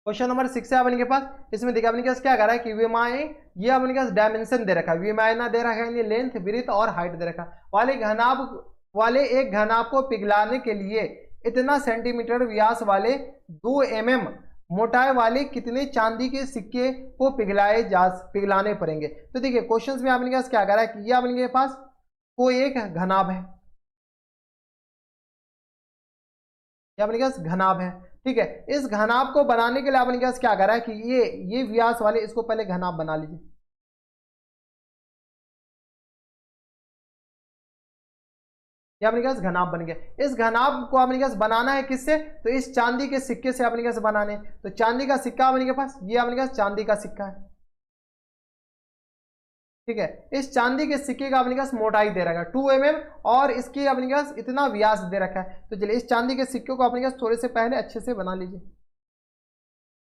S1: क्वेश्चन नंबर 6 है अपने के पास। इसमें देखिए अपने के पास क्या कह रहा है कि विमाएं, ये अपने के पास डायमेंशन दे रखा है, विमायना दे रखा है, लेंथ, विड्थ और हाइट दे रखा है। वाले एक घनाभ को पिघलाने के लिए इतना सेंटीमीटर व्यास वाले 2 mm मोटाई वाले कितने चांदी के सिक्के को पिघलाने पड़ेंगे। तो देखिए क्वेश्चंस में अपने के पास क्या कह रहा है कि ये अपने के पास कोई एक घनाभ है, ये अपने के पास घनाभ है, ठीक है। इस घनाभ को बनाने के लिए अपने के पास क्या कर रहा है कि ये व्यास वाले, इसको पहले घनाभ बना लीजिए। ये अपने के पास घनाभ बन गया। इस घनाभ को अपने के पास बनाना है किससे, तो इस चांदी के सिक्के से अपने के पास बनाने। तो चांदी का सिक्का अपने के पास, ये अपने के पास चांदी का सिक्का है, ठीक है। इस चांदी के सिक्के का अपने पास मोटाई दे रखा है 2 mm और इसकी अपने पास इतना व्यास दे रखा है। तो चलिए इस चांदी के सिक्के को अपने पास थोड़े से पहले अच्छे से बना लीजिए।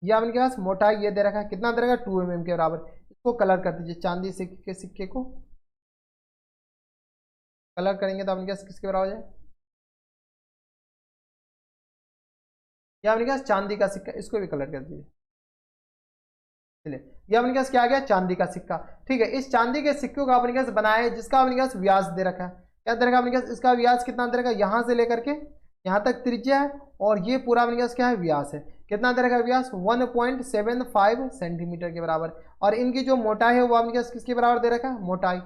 S1: ये अपने पास मोटाई ये दे रखा है, कितना दे रखा है 2 mm के बराबर। इसको कलर कर दीजिए, चांदी के सिक्के को कलर करेंगे तो अपने पास किसके बराबर हो जाए, ये अपने पास चांदी का सिक्का, इसको भी कलर कर दीजिए। चलिए ये अपने पास क्या आ गया, चांदी का सिक्का, ठीक है। इस चांदी के सिक्कों का अपने पास बनाया है जिसका अपने पास व्यास दे रखा है, क्या दे रखा है अपने पास, इसका व्यास कितना दे रखा है, यहाँ से लेकर के यहाँ तक त्रिज्या है और ये पूरा अपने पास क्या है व्यास है, कितना दे रखा है व्यास 1.75 सेंटीमीटर के बराबर। और इनकी जो मोटाई है वो अपने पास किसके बराबर दे रखा है, मोटाई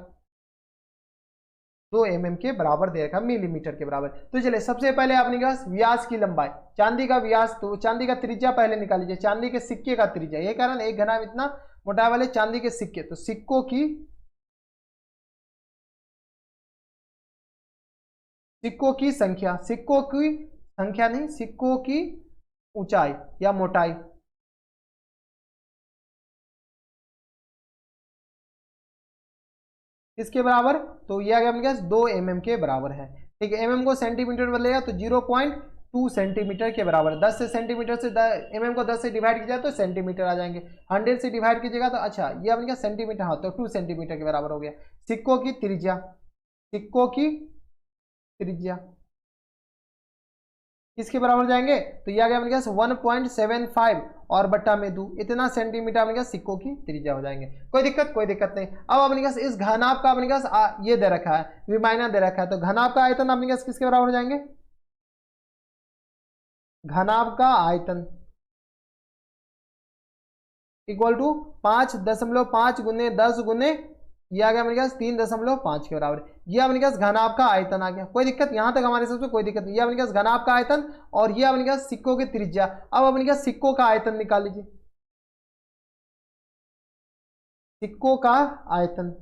S1: 2 mm के बराबर दे रखा, मिलीमीटर के बराबर। तो चलिए सबसे पहले अपने पास व्यास की लंबाई, चांदी का व्यास, तो चांदी का त्रिज्या पहले निकाल लीजिए, चांदी के सिक्के का त्रिज्या, ये कारण एक घनाभ इतना मोटाई वाले चांदी के सिक्के, तो सिक्कों की संख्या, नहीं, सिक्कों की ऊंचाई या मोटाई, किसके बराबर, तो ये आ गया अपने पास 2 mm के बराबर है, ठीक है। mm को सेंटीमीटर बदलेगा तो 0.2 सेंटीमीटर के बराबर। 10 से सेंटीमीटर से mm को 10 से डिवाइड किया तो सेंटीमीटर आ जाएंगे, 100 से डिवाइड कीजिएगा तो अच्छा ये अपने पास सेंटीमीटर, हाँ तो 2 सेंटीमीटर के बराबर हो गया। सिक्कों की त्रिज्या किसके बराबर जाएंगे, तो ये आ गया अपने पास 1.75 और बट्टा में 2, इतना सेंटीमीटर अपने पास सिक्कों की त्रिज्या हो जाएंगे। कोई दिक्कत नहीं। अब अपने पास इस घनाभ का अपने पास ये दे रखा है, विमायना दे रखा है, तो घनाभ का आयतन अपने पास किसके बराबर हो जाएंगे, घनाभ का आयतन इक्वल टू 5.5 गुने 10 गुने ये आ गया अपने पास 3.5 के बराबर। ये अपने पास घनाभ का आयतन आ गया। कोई दिक्कत, यहां तक हमारे सबसे कोई दिक्कत नहीं। ये अपने पास घनाभ का आयतन और ये अपने पास सिक्कों की त्रिज्या। अब अपने पास सिक्कों का आयतन निकाल लीजिए, सिक्कों का आयतन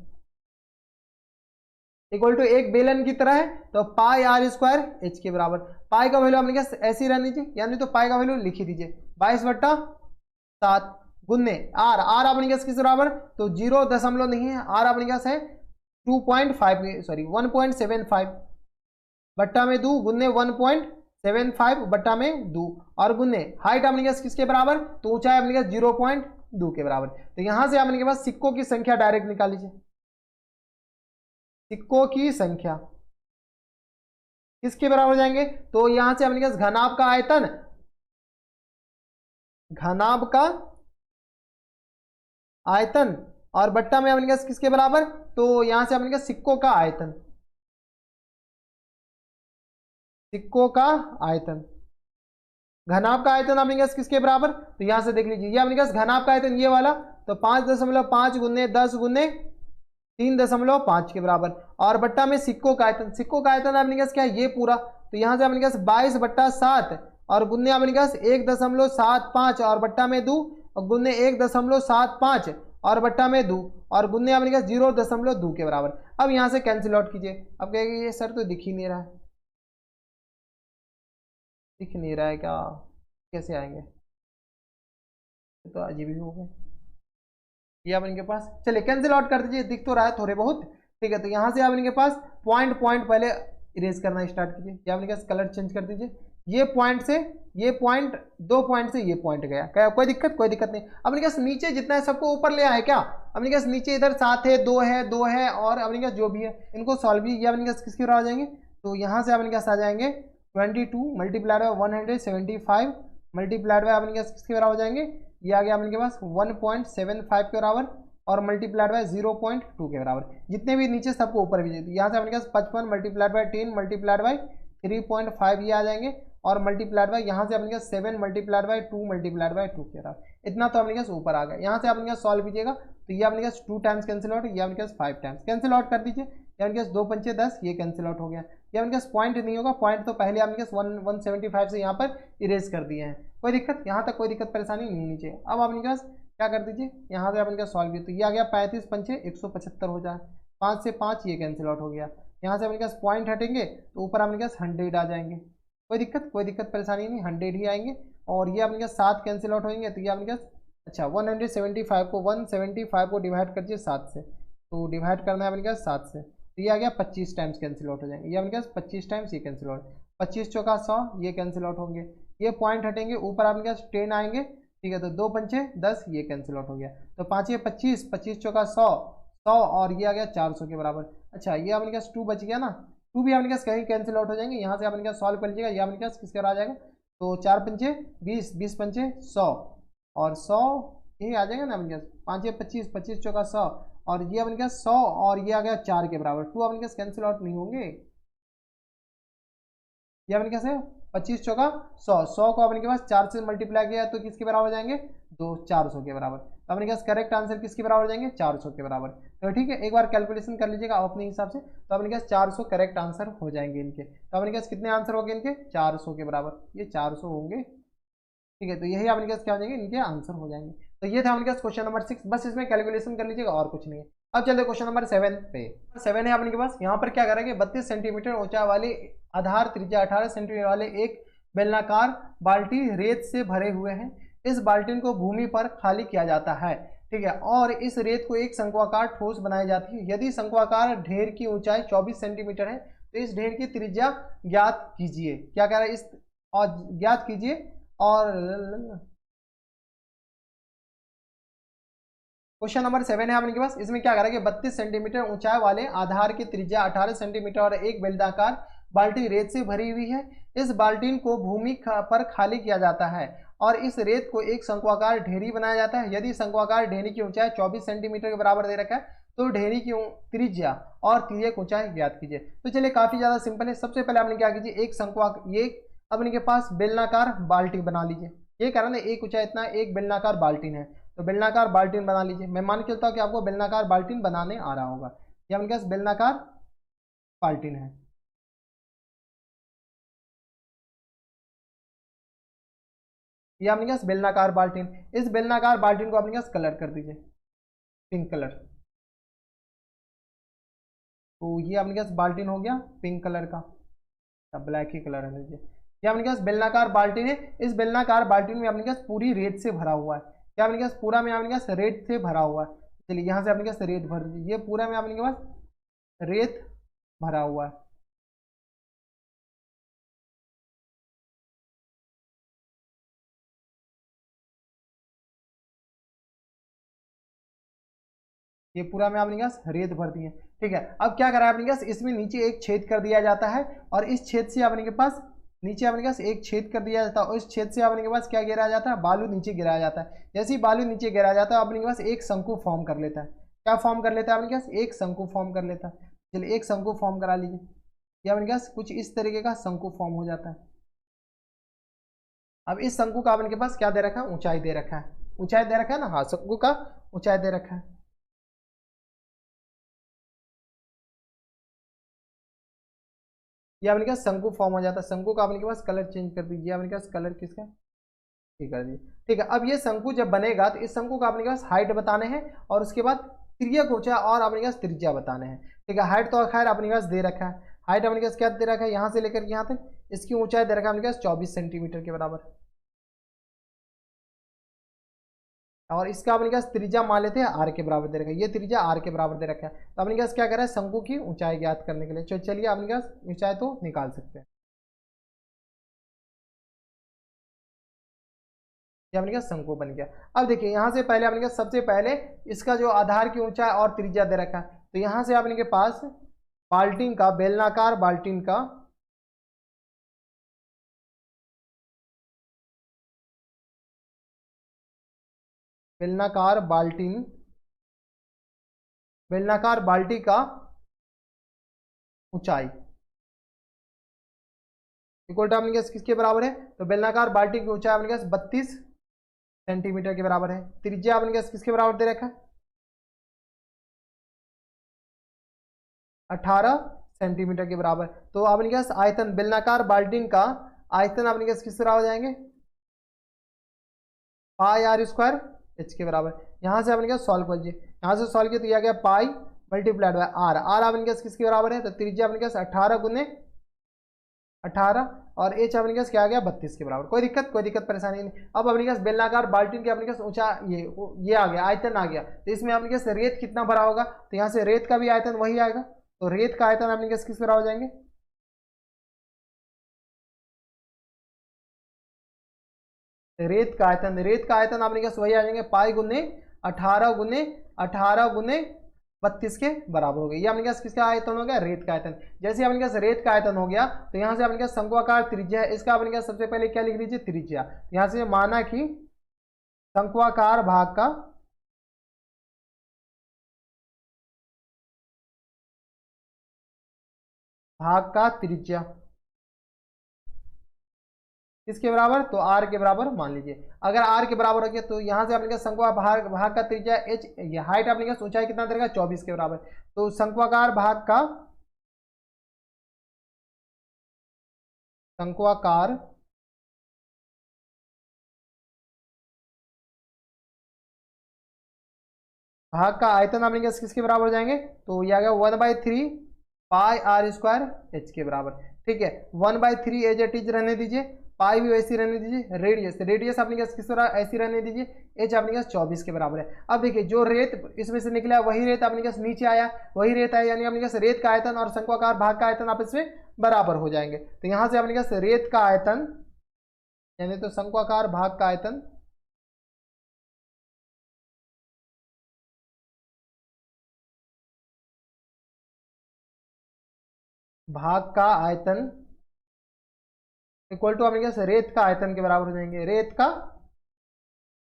S1: इक्वल टू एक बेलन की तरह है तो पाई r स्क्वायर h के बराबर। पाई का वैल्यू अपने पास ऐसी रहनी चाहिए, यानी तो पाई का वैल्यू लिख ही दीजिए 22/7 गुन्ने आर अपने पास किस बराबर, तो 0 दशमलव नहीं है, आर अपने पास है 1.75 बट्टा में 2 गुन्ने 1.75 बट्टा में 2 और गुन्ने हाइट अपने पास किसके बराबर, तो ऊंचाई अपने पास 0.2 के बराबर। तो यहां से अपने के पास सिक्कों की संख्या डायरेक्ट निकाल लीजिए, सिक्कों की संख्या किसके बराबर जाएंगे, तो यहां से अपने पास घनाभ का आयतन, और बट्टा में अपने पास किसके बराबर, तो यहां से अपने पास सिक्कों का आयतन, घनाभ का आयतन अपने पास किसके बराबर, तो यहां से देख लीजिए ये अपने पास घनाभ का आयतन ये वाला, तो 5.5 गुने 10 गुने 3.5 के बराबर और बट्टा में सिक्कों का आयतन अपने पास क्या है ये पूरा, तो यहां से अपने पास 22/7 और गुन्ने अपने पास 1.75 और बट्टा में 2 और गुन्ने 1.75 और बट्टा में 2 और गुन्ने अपने पास 0.2 के बराबर। अब यहां से कैंसिल आउट कीजिए। अब कहेंगे ये सर तो दिख ही नहीं रहा है, क्या, कैसे आएंगे, तो अजीब ही हो गए ये आप इनके पास। चलिए कैंसिल आउट कर दीजिए, दिख तो रहा है थोड़े बहुत, ठीक है। तो यहाँ से आप इनके पास पॉइंट पहले इरेज करना स्टार्ट कीजिए, या अपने पास कलर चेंज कर दीजिए, ये पॉइंट से ये पॉइंट, 2 पॉइंट से ये पॉइंट गया, क्या कोई दिक्कत नहीं। अपने पास नीचे जितना है सबको ऊपर ले आए क्या, अपने पास नीचे इधर 7 है 2 है और अपने पास जो भी है इनको सॉल्व भी, ये अपने पास किसके बराबर आ जाएंगे, तो यहाँ से अपने पास आ जाएंगे 22 × 175 मल्टीप्लाइड बाय अपने पास किसके बराबर हो जाएंगे, ये आ गया अपने पास 1.75 के बराबर, और मल्टीप्लाइड बाय 0.2 के बराबर। जितने भी नीचे सबको ऊपर भी जाए, यहाँ से अपने पास 55 मल्टीप्लाइड बाय 10 मल्टीप्लाइड बाय 3.5 ये आ जाएंगे, और मल्टीप्लाइड बाय यहाँ से अपने पास 7 मल्टीप्लाइड बाय 2 मल्टीप्लाइड बाय 2 के बराबर। इतना तो अपने पास ऊपर आ गया। यहाँ से अपने पास सॉल्व कीजिएगा तो ये अपने पास 2 टाइम्स कैंसिल आउट, ये अपने पास 5 टाइम्स कैंसिल आउट कर दीजिए। ये अपने पास 2 पंचे 10, ये कैंसिल आउट हो गया। ये अपने पास पॉइंट नहीं होगा, पॉइंट तो पहले अपने पास 175 से यहाँ पर इरेज कर दिए हैं। कोई दिक्कत, यहाँ तक कोई दिक्कत परेशानी नहीं होनी चाहिए। अब अपने पास क्या कर दीजिए, यहाँ से अपने पास सॉल्व किया तो ये आ गया 35 पंचे 175 हो जाए, 5 से 5 ये कैंसिल आउट हो गया। यहाँ से अपने पास पॉइंट हटेंगे तो ऊपर अपने पास 100 आ जाएंगे। कोई दिक्कत परेशानी नहीं, 100 ही आएंगे। और ये अपने पास 7 कैंसिल आउट होंगे तो ये अपने पास अच्छा 175 को डिवाइड कर दीजिए 7 से, तो डिवाइड करना है अपने पास 7 से, तो ये आ गया 25 टाइम्स कैंसिल आउट हो जाएंगे। ये अपने पास 25 टाइम्स ये कैंसिल आउट, 25 चौका 100 ये कैंसिल आउट होंगे। ये पॉइंट हटेंगे, ऊपर अपने पास 10 आएंगे, ठीक है, तो 2 पंचे 10 ये कैंसिल आउट हो गया। तो 5 ये 25, 25 चौका 100, और ये आ गया 400 के बराबर। अच्छा ये अपने पास 2 बच गया ना, 2 भी अपने पास कहीं कैंसिल आउट हो जाएंगे। यहाँ से अपने पास सॉल्व कर लीजिएगा, ये अपने पास किसके आ जाएगा, तो 4 पंचे 20, 20 पंचे 100, और 100 ये आ जाएगा ना अपने पास, 5 ये 25, 25 चौका 100, और ये अपने पास 100, और ये आ गया 4 के बराबर। 2 अपने पास कैंसिल आउट नहीं होंगे, ये अपने पास है 25 चौका 100, 100 को अपने के पास 4 से मल्टीप्लाई किया तो किसके बराबर हो जाएंगे, 400 के बराबर। तो अपने पास करेक्ट आंसर किसके बराबर हो जाएंगे, 400 के बराबर। तो ठीक है, एक बार कैलकुलेशन कर लीजिएगा आप अपने हिसाब से, तो अपने पास 400 करेक्ट आंसर हो जाएंगे इनके। तो अपने पास कितने आंसर हो गए इनके, 400 के बराबर, ये 400 होंगे। ठीक है, तो यही अपने पास क्या हो जाएंगे, इनके आंसर हो जाएंगे। तो ये था अपने पास क्वेश्चन नंबर 6, बस इसमें कैलकुलेशन कर लीजिएगा और कुछ नहीं है। अब चलते क्वेश्चन नंबर 7 पे। 7 है अपने के पास, यहाँ पर क्या करेंगे, 32 सेंटीमीटर ऊंचाई वाले आधार त्रिज्या 18 सेंटीमीटर वाले एक बेलनाकार बाल्टी रेत से भरे हुए हैं। इस बाल्टी को भूमि पर खाली किया जाता है, ठीक है, और इस रेत को एक शंक्वाकार ठोस बनाई जाती है। यदि शंक्वाकार ढेर की ऊंचाई 24 सेंटीमीटर है तो इस ढेर की त्रिज्या ज्ञात कीजिए। क्या कह रहा है, इस और ज्ञात कीजिए। और क्वेश्चन नंबर 7 है आपके पास, इसमें क्या करा कि 32 सेंटीमीटर ऊंचाई वाले आधार की त्रिज्या 18 सेंटीमीटर और एक बेलनाकार बाल्टी रेत से भरी हुई है। इस बाल्टी को भूमि पर खाली किया जाता है और इस रेत को एक शंक्वाकार ढेरी बनाया जाता है। यदि शंक्वाकार ढेरी की ऊंचाई 24 सेंटीमीटर के बराबर दे रखा है तो ढेरी की त्रिज्या और तिर्यक ऊंचाई ज्ञात कीजिए। तो चलिए काफी ज्यादा सिंपल है। सबसे पहले आपने क्या कीजिए, एक ये अपने के पास बेलनाकार बाल्टी बना लीजिए। ये कह रहा है एक ऊंचाई इतना, एक बेलनाकार बाल्टीन है, तो बेलनाकार बाल्टीन बना लीजिए। मैं मान के चलता हूँ कि आपको बेलनाकार बाल्टीन बनाने आ रहा होगा। ये अपने पास बेलनाकार बाल्टीन है। ये अपने पास बेलनाकार बाल्टीन, इस बेलनाकार बाल्टीन को अपने पास कलर कर दीजिए पिंक कलर। तो ये अपने पास बाल्टीन हो गया पिंक कलर का, अब ब्लैक ही कलर है लीजिए। ये अपने पास बेलनाकार बाल्टीन है। इस बेलनाकार बाल्टीन में अपने पास पूरी रेत से भरा हुआ है। क्या अपने पास पूरा में अपने पास रेत से भरा हुआ है। चलिए यहाँ से अपने पास रेत भर दीजिए। ये पूरा में अपने पास रेत भरा हुआ है। ये पूरा में आपने पास रेत भर दिए, ठीक है। अब क्या करा है अपने पास, इसमें नीचे एक छेद कर दिया जाता है और इस छेद से अपने के पास नीचे अपने पास एक छेद कर दिया जाता है और इस छेद से अपने के पास क्या गिराया जाता है, बालू नीचे गिराया जाता है। जैसे ही बालू नीचे गिराया जाता है अपने के पास एक शंकु फॉर्म कर लेता है। क्या फॉर्म कर लेता है अपने पास, एक शंकु फॉर्म कर लेता है। चलिए एक शंकु फॉर्म करा लीजिए। ये अपने पास कुछ इस तरीके का शंकु फॉर्म हो जाता है। अब इस शंकु का अपने के पास क्या दे रखा है, ऊंचाई दे रखा है। ऊंचाई दे रखा है ना, हाँ, शंकु का ऊंचाई दे रखा है। ये अपने पास शंकु फॉर्म हो जाता है। शंकु का अपने के पास कलर चेंज कर दीजिए। अपने पास कलर किसका, ठीक कर दीजिए, ठीक है। अब ये शंकु जब बनेगा तो इस शंकु का अपने पास हाइट बताने हैं और उसके बाद तिर्यक ऊंचाई और अपने पास त्रिज्या बताने हैं, ठीक है। हाइट तो खैर अपने पास दे रखा है। हाइट अपने पास क्या दे रखा है, यहाँ से लेकर यहाँ तक इसकी ऊंचाई दे रखा है अपने पास 24 सेंटीमीटर के बराबर, और इसका अपने पास त्रिज्या मान लेते हैं आर के बराबर दे रखा है। ये त्रिज्या आर के बराबर दे रखा है। तो अपने पास क्या कर रहा है, शंकु की ऊंचाई ज्ञात करने के लिए चलिए अपने पास ऊंचाई तो निकाल सकते हैं। ये अपने पास शंकु बन गया। अब देखिए यहाँ से पहले अपने पास सबसे पहले इसका जो आधार की ऊंचाई और त्रिज्या दे रखा है, तो यहाँ से अपने के पास बाल्टीन का, बेलनाकार बाल्टीन का बेलनाकार बाल्टी का ऊंचाई इक्वल टू अपने पास किसके बराबर है? तो बेलनाकार बाल्टी की ऊंचाई अपने पास 32 सेंटीमीटर के बराबर है। त्रिज्या अपने पास किसके बराबर दे रखा है? 18 सेंटीमीटर के बराबर। तो अपने पास आयतन बेलनाकार बाल्टी का आयतन अपने पास किस तरह हो जाएंगे? पाई आर स्क्वायर एच के बराबर। यहाँ से अपने पास सॉल्व कर लीजिए, यहाँ से सॉल्व किया तो यह आ गया pi multiplied by R. R अपने पास किसके बराबर है? तो त्रिज्या अपने पास 18 गुने 18 और एच अपने पास क्या आ गया? 32 के बराबर। कोई दिक्कत परेशानी नहीं। अब अपने पास बेलनाकार बाल्टी के अपने पास ऊंचा ये आ गया, आयतन आ गया। तो इसमें अपने पास रेत कितना भरा होगा? तो यहाँ से रेत का भी आयतन वही आएगा। तो रेत का आयतन अपने पास किस तरह हो जाएंगे? रेत का आयतन आपने क्या वही आ जाएंगे पाई गुने 18 गुने 32 के बराबर हो गया। ये अपने पास किसका आयतन हो गया? रेत का आयतन। जैसे अपने पास रेत का आयतन हो गया तो यहाँ से अपने पास शंक्वाकार त्रिज्या है, इसका अपने पास सबसे पहले क्या लिख लीजिए? त्रिज्या। यहाँ से माना कि शंक्वाकार भाग का त्रिज्या किसके बराबर? तो आर के बराबर मान लीजिए। अगर आर के बराबर हो गया तो यहाँ से अपने का शंक्वाकार भाग का त्रिज्या एच, ये हाइट अपने का ऊंचाई कितना देगा? 24 के बराबर। तो शंक्वाकार भाग का आयतन अपने किसके बराबर हो जाएंगे? तो ये आ गया 1/3 पाई आर स्क्वायर एच के बराबर। ठीक है, 1/3 एज एट इज रहने दीजिए, पाई भी वैसी रहने दीजिए, रेडियस अपने पास किस तरह ऐसी रहने दीजिए, एच अपने पास 24 के बराबर है। अब देखिए जो रेत इसमें से निकला वही रेत अपने पास नीचे आया, वही रेत आया, यानी अपने पास रेत का आयतन और शंक्वाकार भाग का आयतन आपस में बराबर हो जाएंगे। तो यहाँ से अपने पास रेत का आयतन यानी तो शंक्वाकार भाग का आयतन इक्वल टू अपने पास रेत का आयतन के बराबर हो जाएंगे, रेत का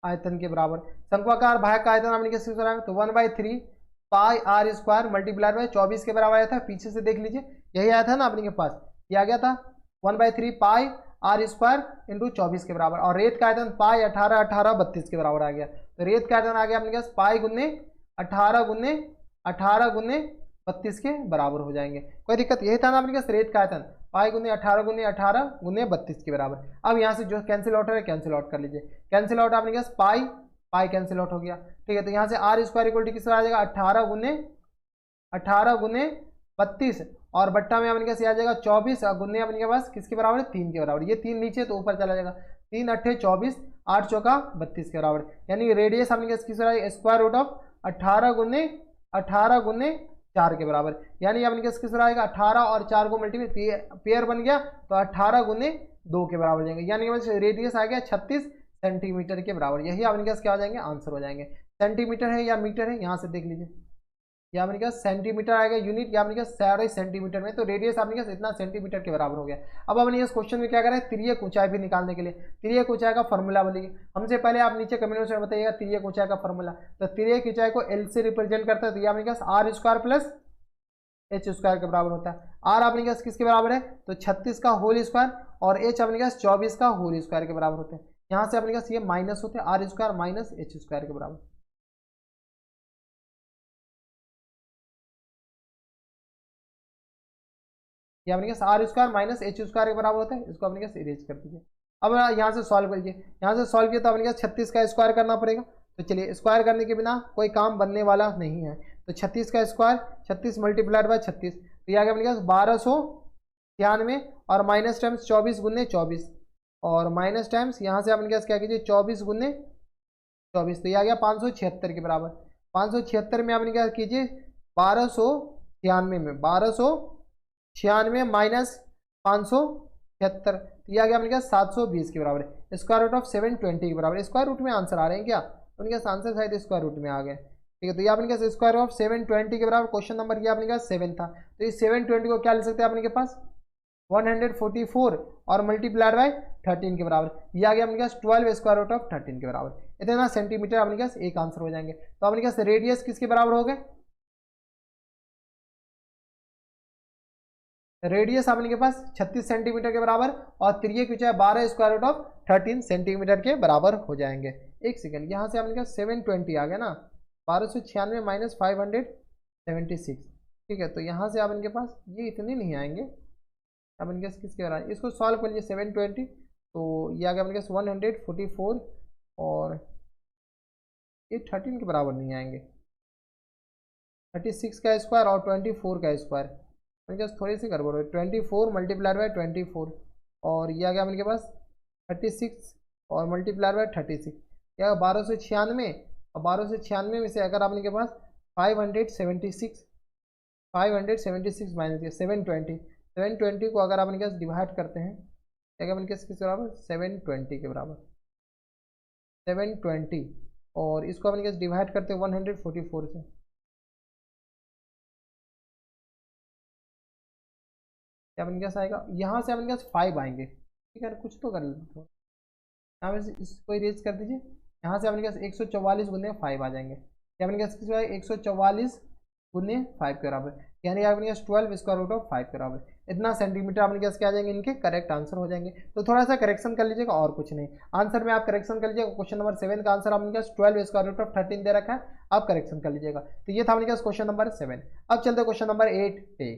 S1: आयतन के बराबर। शंक्वाकार भाग का आयतन अपने किस बराबर? तो 1/3 पाई आर स्क्वायर मल्टीप्लाइड बाय 24 के बराबर आया था। पीछे से देख लीजिए यही आया था ना अपने के पास, ये आ गया था 1/3 पाई आर स्क्वायर इंटू 24 के बराबर। और रेत का आयतन पाई 18 32 के बराबर आ गया। तो रेत का आयतन आ गया अपने पास पाई गुने 18 गुने 32 के बराबर हो जाएंगे। कोई दिक्कत? यही था ना अपने पास रेत का आयतन, पाई गुने 18 गुने 32 के बराबर। अब यहाँ से जो कैंसिल आउट है कैंसिल आउट कर लीजिए। कैंसिल आउट अपने पास पाई कैंसिल आउट हो गया। ठीक है, तो यहाँ से आर स्क्वायर इक्वल टू किस आ जाएगा? 18 गुने 32 और बट्टा में अपने पास ये आ जाएगा 24 और गुने अपने के पास किसके बराबर है? 3 के बराबर। ये 3 नीचे तो ऊपर चला जाएगा, 3 8 24 8 चौका 32 के बराबर। यानी रेडियस अपने पास किस स्क्वायर रूट ऑफ 18 गुने 4 के बराबर। यानी अपने पास किस आएगा? 18 और 4 को मल्टीप्लाई पेयर बन गया तो 18 गुने 2 के बराबर जाएंगे। यानी रेडियस आ गया 36 सेंटीमीटर के बराबर। यही अपने पास क्या हो जाएंगे? आंसर हो जाएंगे। सेंटीमीटर है या मीटर है, यहाँ से देख लीजिए। या अपने पास सेंटीमीटर आएगा यूनिट, या अपने पास सारे सेंटीमीटर में, तो रेडियस अपने पास इतना सेंटीमीटर के बराबर हो गया। अब अपने इस क्वेश्चन में क्या करें? तिर्यक ऊंचाई भी निकालने के लिए तिर्यक ऊंचाई का फॉर्मूला बोलिए हमसे। पहले आप नीचे कमेंट में बताइएगा तिर्यक ऊंचाई का फॉर्मूला। तो तिर्यक ऊंचाई को एल से रिप्रेजेंट करता है, तो यह अपने पास r square plus h square के बराबर होता है। आर अपने पास किसके बराबर है? तो 36 का होल स्क्वायर और एच अपने पास 24 का होल स्क्वायर के बराबर होते हैं। यहाँ से अपने पास ये माइनस होते हैं, r square minus h square के बराबर। ये अपने पास r square minus h square के बराबर होता है। इसको अपने पास इरेज कर दीजिए। अब यहाँ से सॉल्व करिए, यहाँ से सॉल्व किया तो अपने पास 36 का स्क्वायर करना पड़ेगा। तो चलिए स्क्वायर करने के बिना कोई काम बनने वाला नहीं है। तो 36 का स्क्वायर 36 मल्टीप्लाइड बाय 36, तो ये आ गया अपने पास 1293 और माइनस टाइम्स 24 गुने 24 और माइनस टाइम्स यहाँ से अपने पास क्या कीजिए 24 गुने 24, तो ये आ गया 576 के बराबर। 576 में अपने क्या कीजिए 1296 माइनस 576, तो ये आ गया अपने पास 720 के बराबर है। स्क्वायर रूट ऑफ 720 के बराबर। स्क्वायर रूट में आंसर आ रहे हैं क्या? उनके पास आंसर शायद स्क्वायर रूट में आ गए। ठीक है, तो ये अपने पास स्क्वायर ऑफ 720 के बराबर। क्वेश्चन नंबर ये अपने पास 7 था, तो इस 720 को क्या ले सकते हैं अपने के पास? 144 और मल्टीप्लाइड बाय 13 के बराबर, ये आ गया अपने पास 12 स्क्वायर रूट ऑफ 13 के बराबर। इतना सेंटीमीटर अपने पास एक आंसर हो जाएंगे। तो अपने पास रेडियस किसके बराबर हो गए, रेडियस आपने के पास 36 सेंटीमीटर के बराबर और त्रिज्या क्या है 12 स्क्वायर रूट ऑफ 13 सेंटीमीटर के बराबर हो जाएंगे। एक सेकंड, यहाँ से आपने कहा 720 आ गया ना, 1296 माइनस 576, ठीक है। तो यहाँ से आप इनके पास ये इतने नहीं आएंगे, अब इनके पास किसके बराबर, इसको सॉल्व कर लीजिए 720, तो ये आ गया अपने पास 144 और ये 13 के बराबर नहीं आएंगे, 36 का स्क्वायर और 24 का स्क्वायर, मेरे पास थोड़ी सी गड़बड़ हो, 24 मल्टीप्लाइड बाय 24 और ये आ गया मेरे पास 36 और मल्टीप्लाइड बाय 36, क्या 1296 और 1296 में से अगर आपने के पास 576 माइनस किया 720 को अगर आप इनके पास डिवाइड करते हैं, क्या इनके पास किस बराबर 720 के बराबर, 720 और इसको अपने पास डिवाइड करते हैं 144 से, क्या अपने पास आएगा, यहाँ से अपने पास 5 आएंगे, ठीक है। कुछ तो कर लेते, यहाँ पे इसको इरेज कर दीजिए, यहाँ से अपने पास 144 गुने 5 आ जाएंगे, क्या अपने पास किस 144 गुने 5 के बराबर, यानी अपने पास 12 स्क्वायर रूट ऑफ 5 के बराबर, इतना सेंटीमीटर अपने पास क्या आ जाएंगे, इनके करेक्ट आंसर हो जाएंगे। तो थोड़ा सा करेक्शन कर लीजिएगा और कुछ नहीं, आंसर में आप करेक्शन कर लीजिएगा। क्वेश्चन नंबर 7 का आंसर अपने पास 12 स्क्वायर रूट ऑफ 13 दे रखा है, आप करेक्शन कर लीजिएगा। तो ये था अपने पास क्वेश्चन नंबर 7। अब चलते क्वेश्चन नंबर 8 पे।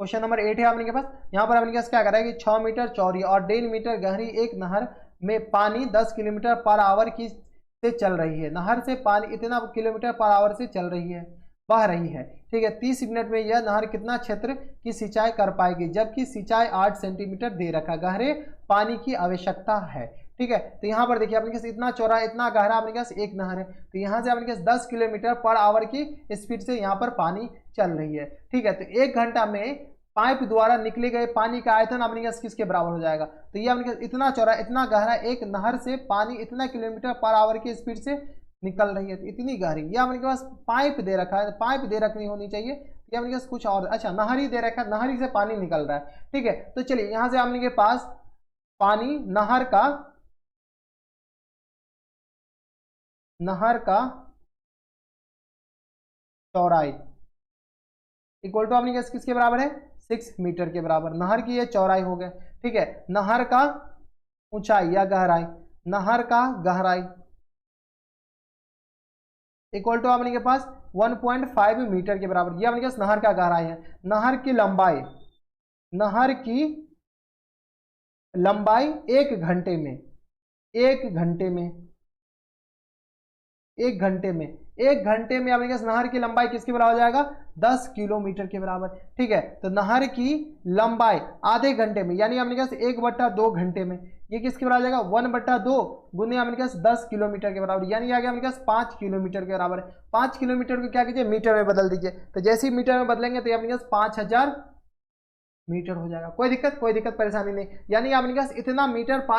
S1: क्वेश्चन नंबर 8 है आपके पास, यहाँ पर अपने पास क्या करा है कि 6 मीटर चौड़ी और 1.5 मीटर गहरी एक नहर में पानी 10 किलोमीटर पर आवर की से चल रही है, नहर से पानी इतना किलोमीटर पर आवर से चल रही है, बह रही है, ठीक है। 30 मिनट में यह नहर कितना क्षेत्र की सिंचाई कर पाएगी, जबकि सिंचाई 8 सेंटीमीटर दे रखा, गहरे पानी की आवश्यकता है, ठीक है। तो यहाँ पर देखिए अपने पास इतना चौड़ा इतना गहरा अपने पास एक नहर है, तो यहाँ से अपने पास 10 किलोमीटर पर आवर की स्पीड से यहाँ पर पानी चल रही है, ठीक है। तो 1 घंटा में पाइप द्वारा निकले गए पानी का आयतन अपने पास किसके बराबर हो जाएगा, तो ये अपने पास इतना चौड़ा इतना गहरा एक नहर से पानी इतना किलोमीटर पर आवर की स्पीड से निकल रही है, तो इतनी गहरी, ये अपने पास पाइप दे रखा है, पाइप दे रखनी होनी चाहिए, ये अपने पास कुछ और, अच्छा नहरी दे रखा है, नहरी से पानी निकल रहा है, ठीक है। तो चलिए यहाँ से अपने के पास पानी नहर का चौड़ाई इक्वल टू अपने पास किसके बराबर है 6 मीटर के बराबर, नहर की ये चौड़ाई हो गया, ठीक है। नहर का ऊंचाई या गहराई, नहर का गहराई इक्वल टू अपने के पास 1.5 मीटर के बराबर, ये अपने पास नहर का गहराई है। नहर की लंबाई 1 घंटे में, 1 घंटे में, 1 घंटे में, 1 घंटे में अपने पास नहर की लंबाई किसके बराबर हो जाएगा 10 किलोमीटर के बराबर, ठीक है। तो नहर की लंबाई आधे घंटे में, यानी अपने पास 1/2 घंटे में, ये किसके बराबर हो जाएगा 1/2 गुने अपने पास 10 किलोमीटर के बराबर, यानी आ गया अपने पास 5 किलोमीटर के बराबर। 5 किलोमीटर को क्या कीजिए मीटर में बदल दीजिए, तो जैसे ही मीटर में बदलेंगे तो अपने पास 5000 मीटर हो जाएगा। कोई दिक्कत परेशानी नहीं, यानी अपने पास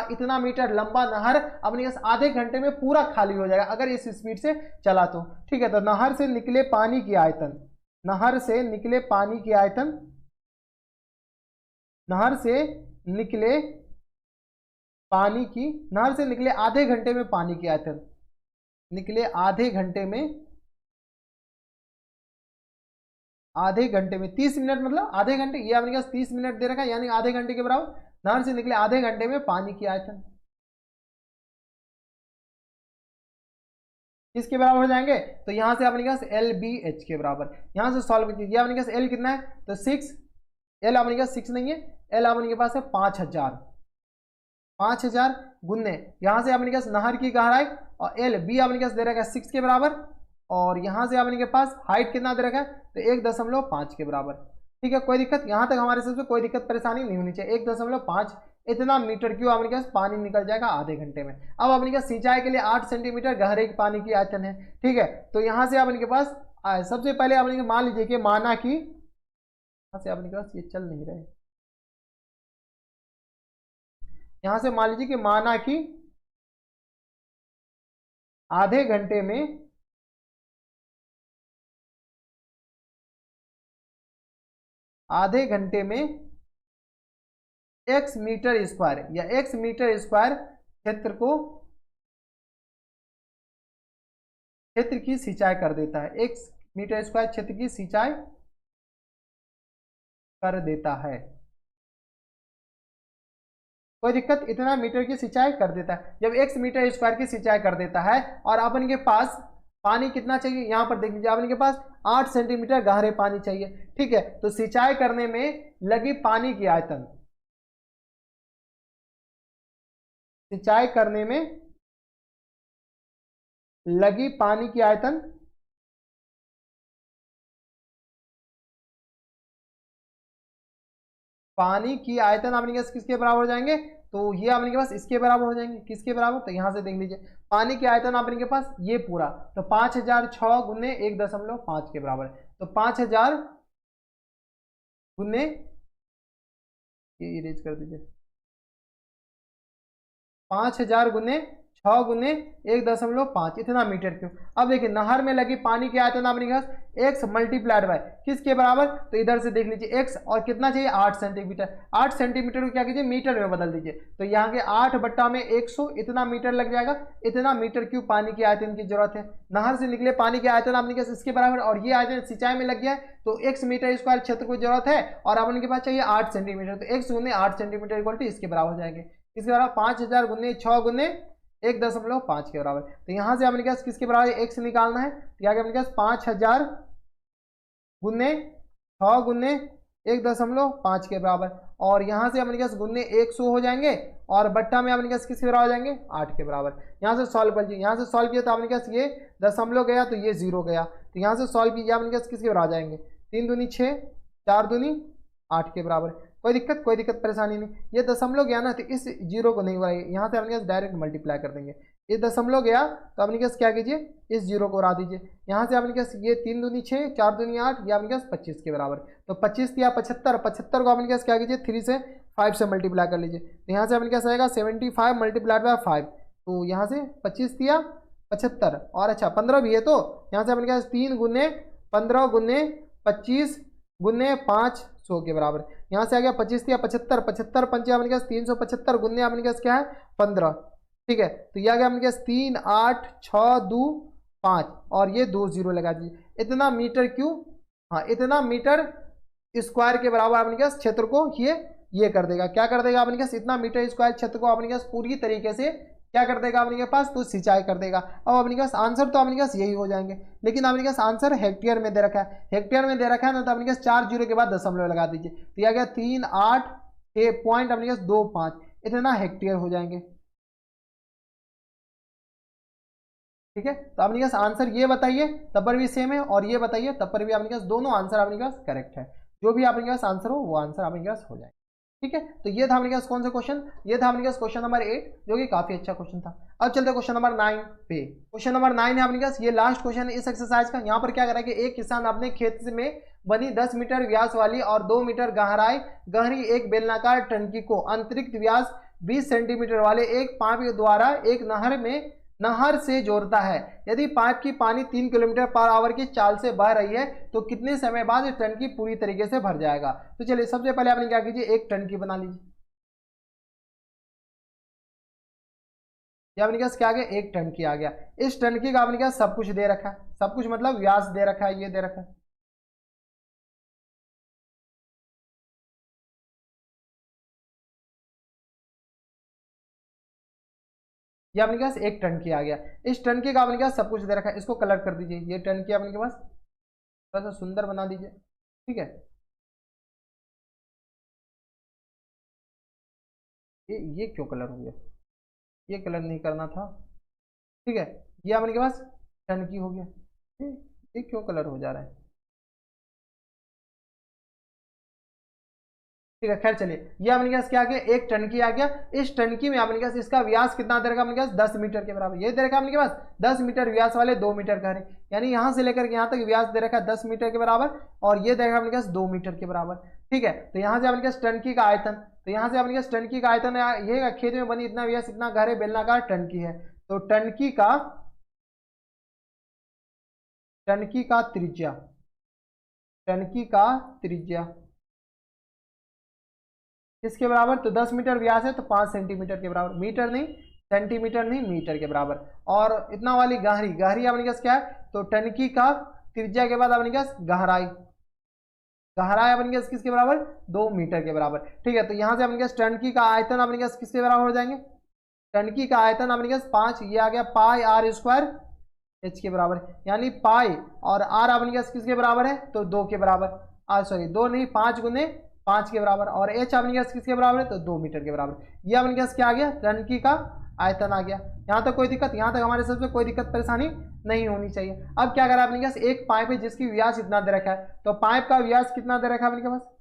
S1: इतना मीटर लंबा नहर अपने पास आधे घंटे में पूरा खाली हो जाएगा अगर इस स्पीड से चला तो, ठीक है। तो नहर से निकले पानी की आयतन, नहर से निकले आधे घंटे में पानी की आयतन, निकले आधे घंटे में 30 मिनट मतलब आधे घंटे, ये अपने पास 30 मिनट दे रखा है, यानी आधे घंटे के बराबर नहर से निकले आधे घंटे में पानी की आयतन किसके बराबर हो जाएंगे, तो यहां से अपने पास LBH के बराबर, यहां से सॉल्व कीजिए। अपने पास L कितना है तो 6, L अपने पास 6 नहीं है, L अपने के पास है 5000 गुन्ने, यहां से अपने पास नहर की गहराई और LB अपने पास दे रखा है 6 के बराबर, और यहां से अपने के पास हाइट कितना दे रखा है तो 1.5 के बराबर, ठीक है। कोई दिक्कत यहाँ तक हमारे सबसे कोई दिक्कत परेशानी नहीं होनी चाहिए। 1.5 इतना मीटर क्यूब अपने पास पानी निकल जाएगा आधे घंटे में। अब अपने पास सिंचाई के लिए 8 सेंटीमीटर गहरे पानी की आयतन है, ठीक है। तो यहाँ से अपने के पास सबसे पहले अपने मान लीजिए कि माना कि यहाँ से अपने के पास ये चल नहीं रहे, यहाँ से मान लीजिए कि माना कि आधे घंटे में x मीटर स्क्वायर या x मीटर स्क्वायर क्षेत्र की सिंचाई कर देता है, x मीटर स्क्वायर क्षेत्र की सिंचाई कर देता है। कोई दिक्कत, इतना मीटर की सिंचाई कर देता है। जब x मीटर स्क्वायर की सिंचाई कर देता है और अपन के पास पानी कितना चाहिए, यहां पर देख लीजिए अपन के पास 8 सेंटीमीटर गहरे पानी चाहिए। ठीक है, तो सिंचाई करने में लगी पानी की आयतन, सिंचाई करने में लगी पानी की आयतन पानी की आयतन अपने पास किसके बराबर हो जाएंगे, तो ये अपने के पास इसके बराबर हो जाएंगे। किसके बराबर, तो यहां से देख लीजिए पानी की आयतन अपने के पास ये पूरा, तो 5006 गुने 1.5 के बराबर है। तो 5000 गुने, ये इरेज कर दीजिए, 5000 गुने 6 गुने 1.5, इतना मीटर क्यूब। अब देखिए नहर में लगी पानी की आयतन अपने पास x मल्टीप्लाइड बाय किसके बराबर, तो इधर से देख लीजिए x और कितना चाहिए 8 सेंटीमीटर। 8 सेंटीमीटर को क्या कीजिए मीटर में बदल दीजिए, तो यहाँ के 8 बट्टा में 100, इतना मीटर लग जाएगा। इतना मीटर क्यूब पानी की आयतन की जरूरत है। नहर से निकले पानी की आयतन अपने पास इसके बराबर, और ये आयतन सिंचाई में लग गया है तो x मीटर स्क्वायर क्षेत्र को जरूरत है और अपन के पास चाहिए 8 सेंटीमीटर, तो x गुने 8 सेंटीमीटर इक्वल टू इसके बराबर हो जाएंगे। इसके बराबर 5000 गुने 6 गुने 1.5 के बराबर। तो यहां से अपने पास किसके बराबर x निकालना है, तो यहाँ अपने पास 5000 गुने 6 गुने 1.5 के बराबर, और यहां से अपने पास गुने 100 हो जाएंगे और बट्टा में अपने पास किसके बराबर हो जाएंगे 8 के बराबर। यहाँ से सॉल्व कर लीजिए, यहाँ से सॉल्व किया तो अपने पास ये दशमलव गया तो ये 0 गया, तो यहाँ से सॉल्व कीजिए अपने पास किसके बराबर आ जाएंगे 3 दूनी 6 4 दूनी 8 के बराबर। कोई दिक्कत परेशानी नहीं। ये दशमलव गया ना तो इस 0 को नहीं बढ़ाइए, यहाँ से अपने पास डायरेक्ट मल्टीप्लाई कर देंगे। ये दशमलव गया तो अपने पास क्या कीजिए इस 0 को हटा दीजिए। यहाँ से अपने पास ये 3 दूनी 6 4 दूनी 8, ये अपने पास 25 के बराबर। तो 25 या 75, 75 को अपने पास क्या कीजिए 3 से 5 से मल्टीप्लाई कर लीजिए, तो यहाँ से अपने पास आएगा 75 मल्टीप्लाइड बाय 5, तो यहाँ से 25 या 75 और अच्छा 15 भी है, तो यहाँ से अपने पास 3 गुने 15 गुने 25 गुने 500 के बराबर। यहाँ से आ गया 25 या 75, 75 पंचे अपने पास 375 गुने अपने पास क्या है 15। ठीक है, तो यह आ गया अपने पास 3 8 6 2 5 और ये 2 0 लगा दीजिए। इतना मीटर क्यूब, हाँ इतना मीटर स्क्वायर के बराबर अपने पास क्षेत्र को ये कर देगा। क्या कर देगा अपने पास, इतना मीटर स्क्वायर क्षेत्र को अपने पास पूरी तरीके से क्या कर देगा अपने पास, तो सिंचाई कर देगा। अब अपने पास आंसर तो अपने पास यही हो जाएंगे, लेकिन अपने पास आंसर हेक्टेयर में दे रखा है। हेक्टेयर में दे रखा है ना, तो अपने पास 4 जीरो के बाद दशमलव लगा दीजिए, तो यह गया 3 8 पॉइंट अपने पास 2 5, इतना हेक्टेयर हो जाएंगे। ठीक है, तो अपने पास आंसर ये बताइए तब पर भी सेम है और ये बताइए तब पर भी अपने पास दोनों आंसर अपने पास करेक्ट है। जो भी आपके पास आंसर हो वो आंसर आपके पास हो जाए। ठीक है, तो ये था अपने पास कौन सा क्वेश्चन, ये था अपने पास क्वेश्चन नंबर 8, जो कि काफी अच्छा क्वेश्चन था। अब चलते क्वेश्चन नंबर 9 पे। क्वेश्चन नंबर 9 है अपने पास, ये लास्ट क्वेश्चन है इस एक्सरसाइज का। यहाँ पर क्या करा कि एक किसान अपने खेत में बनी 10 मीटर व्यास वाली और 2 मीटर गहरी एक बेलनाकार टंकी को अंतरिक्ष व्यास 20 सेंटीमीटर वाले एक पाइप द्वारा एक नहर से जोड़ता है। यदि पाइप की पानी 3 किलोमीटर पर आवर की चाल से बह रही है तो कितने समय बाद ये टंकी पूरी तरीके से भर जाएगा। तो चलिए सबसे पहले आपने क्या कीजिए एक टंकी बना लीजिए। ये आपने क्या आ गया एक टंकी आ गया। इस टंकी का आपने क्या सब कुछ दे रखा है, सब कुछ मतलब व्यास दे रखा है, ये दे रखा है। ये आपने पास एक टंकी आ गया। इस टंकी का आपने क्या सब कुछ दे रखा है, इसको कलर कर दीजिए। ये टंकी आपने पास थोड़ा सा सुंदर बना दीजिए। ठीक है, ये क्यों कलर हो गया, ये कलर नहीं करना था। ठीक है, ये अपने के पास टंकी हो गया। ये क्यों कलर हो जा रहा है। ठीक है, खैर चलिए ये अपने पास क्या आ गया एक टंकी आ गया। इस टंकी में अपने पास इसका व्यास कितना दे रखा अपने पास 10 मीटर के बराबर। ये दे रखा अपने पास 10 मीटर व्यास वाले 2 मीटर गहरे, यानी यहां से लेकर के यहां तक व्यास दे रखा 10 मीटर के बराबर और ये दे रखा अपने पास 2 मीटर के बराबर। ठीक है, तो यहां से अपने पास टंकी का आयतन, तो यहां से अपने पास टंकी का आयतन ये खेत में बनी इतना व्यास इतना गहरे बेलनाकार टंकी है, तो टंकी का त्रिज्या, टंकी का त्रिज्या किसके बराबर, तो 10 मीटर व्यास है तो 5 सेंटीमीटर के बराबर, मीटर नहीं सेंटीमीटर नहीं मीटर के बराबर। और इतना वाली गहरी, गहरी अपने पास क्या है, तो टंकी का त्रिज्या के बाद अपने पास गहराई, गहराई अपने पास किसके बराबर, 2 मीटर के बराबर। ठीक है, तो यहाँ से अपने पास टंकी का आयतन अपने पास किसके बराबर हो जाएंगे, टंकी का आयतन अपने पास 5, ये आ गया पाई आर स्क्वायर एच के बराबर, यानी पाई और आर अपने पास किसके बराबर है, तो 2 के बराबर, सॉरी 2 नहीं 5 गुने 5 के बराबर, और एच अपने पास किसके बराबर है, तो 2 मीटर के बराबर। ये अपने पास क्या आ गया, टंकी का आयतन आ गया। यहाँ तक कोई दिक्कत, यहाँ तक हमारे सबसे कोई दिक्कत परेशानी नहीं होनी चाहिए। अब क्या करा अपने पास, एक पाइप है जिसकी व्यास इतना दे रखा है, तो पाइप का व्यास कितना दे रखा है अपने पास,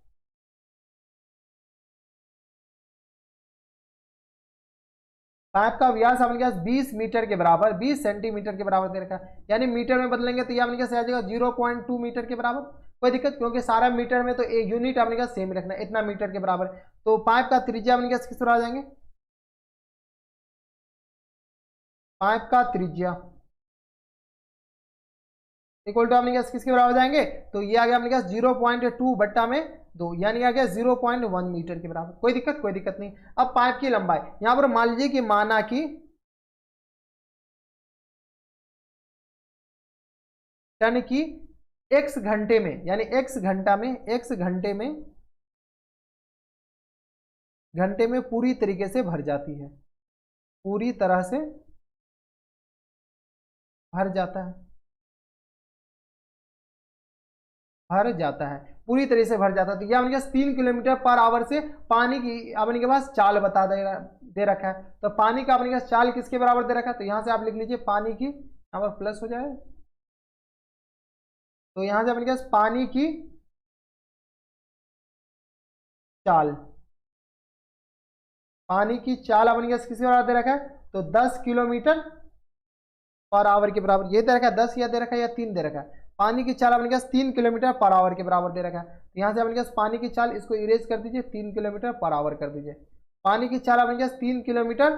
S1: पाइप का व्यास अपने पास 20 मीटर के बराबर, 20 सेंटीमीटर के बराबर दे रखा है, यानी मीटर में बदलेंगे तो ये अपने पास आ जाएगा 0.2 मीटर के बराबर। कोई दिक्कत, क्योंकि सारा मीटर में तो एक यूनिट अपने पास सेम रखना है, इतना मीटर के बराबर। तो पाइप का त्रिज्या अपने पास किस तरह आ जाएंगे, पाइप का त्रिज्या इक्वल टू अपने पास किसके बराबर जाएंगे, तो ये आ गया अपने पास 0.2 बट्टा में 2, यानी आ गया 0.1 मीटर के बराबर। कोई दिक्कत, कोई दिक्कत नहीं। अब पाइप की लंबाई, यहां पर मान लीजिए कि माना कि टन की x घंटे में, यानी x घंटा में, x घंटे में पूरी तरीके से भर जाती है, पूरी तरह से भर जाता है, भर जाता है, पूरी तरह से भर जाता है। तो यह अपने पास 3 किलोमीटर पर आवर से पानी की अपने के पास चाल बता दे रखा है। तो पानी का अपने पास चाल किसके बराबर दे रखा है, तो यहां से आप लिख लीजिए पानी की, यहाँ पर प्लस हो जाए, तो यहां से अपने पास पानी की चाल, पानी की चाल अपने पास किसके बराबर दे रखा है, तो 10 किलोमीटर पर आवर के बराबर। ये दे रखा है 10 या दे रखा है या 3 दे रखा है। पानी की चाल अपने पास 3 किलोमीटर पर आवर के बराबर दे रखा है। तो यहाँ से अपने पास पानी की चाल, इसको इरेज कर दीजिए, 3 किलोमीटर पर आवर कर दीजिए। पानी की चाल अपने पास 3 किलोमीटर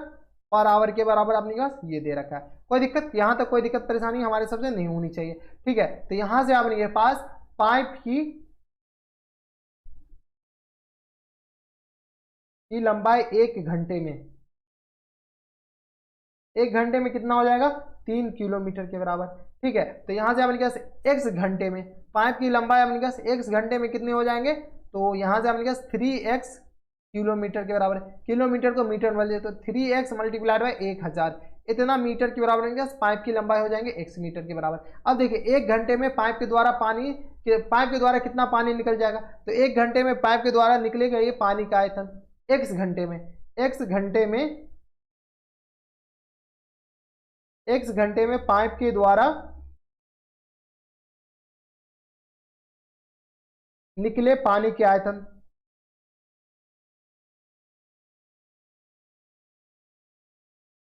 S1: पर आवर के बराबर अपने पास ये दे रखा है। कोई दिक्कत, यहाँ तक कोई दिक्कत परेशानी हमारे सबसे नहीं होनी चाहिए। ठीक है, तो यहाँ से अपने पास पाइप की लंबाई 1 घंटे में, 1 घंटे में कितना हो जाएगा, 3 किलोमीटर के बराबर। ठीक है, तो यहां से अपने पास x घंटे में पाइप की लंबाई अपने पास x घंटे में कितने हो जाएंगे, तो यहां से अपने पास 3x किलोमीटर के बराबर, किलोमीटर को मीटर में बदलिए तो 3x मल्टीप्लाइड बाय 1000, इतना मीटर के बराबर अपने पास पाइप की लंबाई हो जाएंगे x मीटर के बराबर। अब देखिए 1 घंटे में पाइप के द्वारा कितना पानी निकल जाएगा, तो 1 घंटे में पाइप के द्वारा निकलेगा ये पानी का आयतन, x घंटे में, x घंटे में पाइप के द्वारा निकले पानी के आयतन,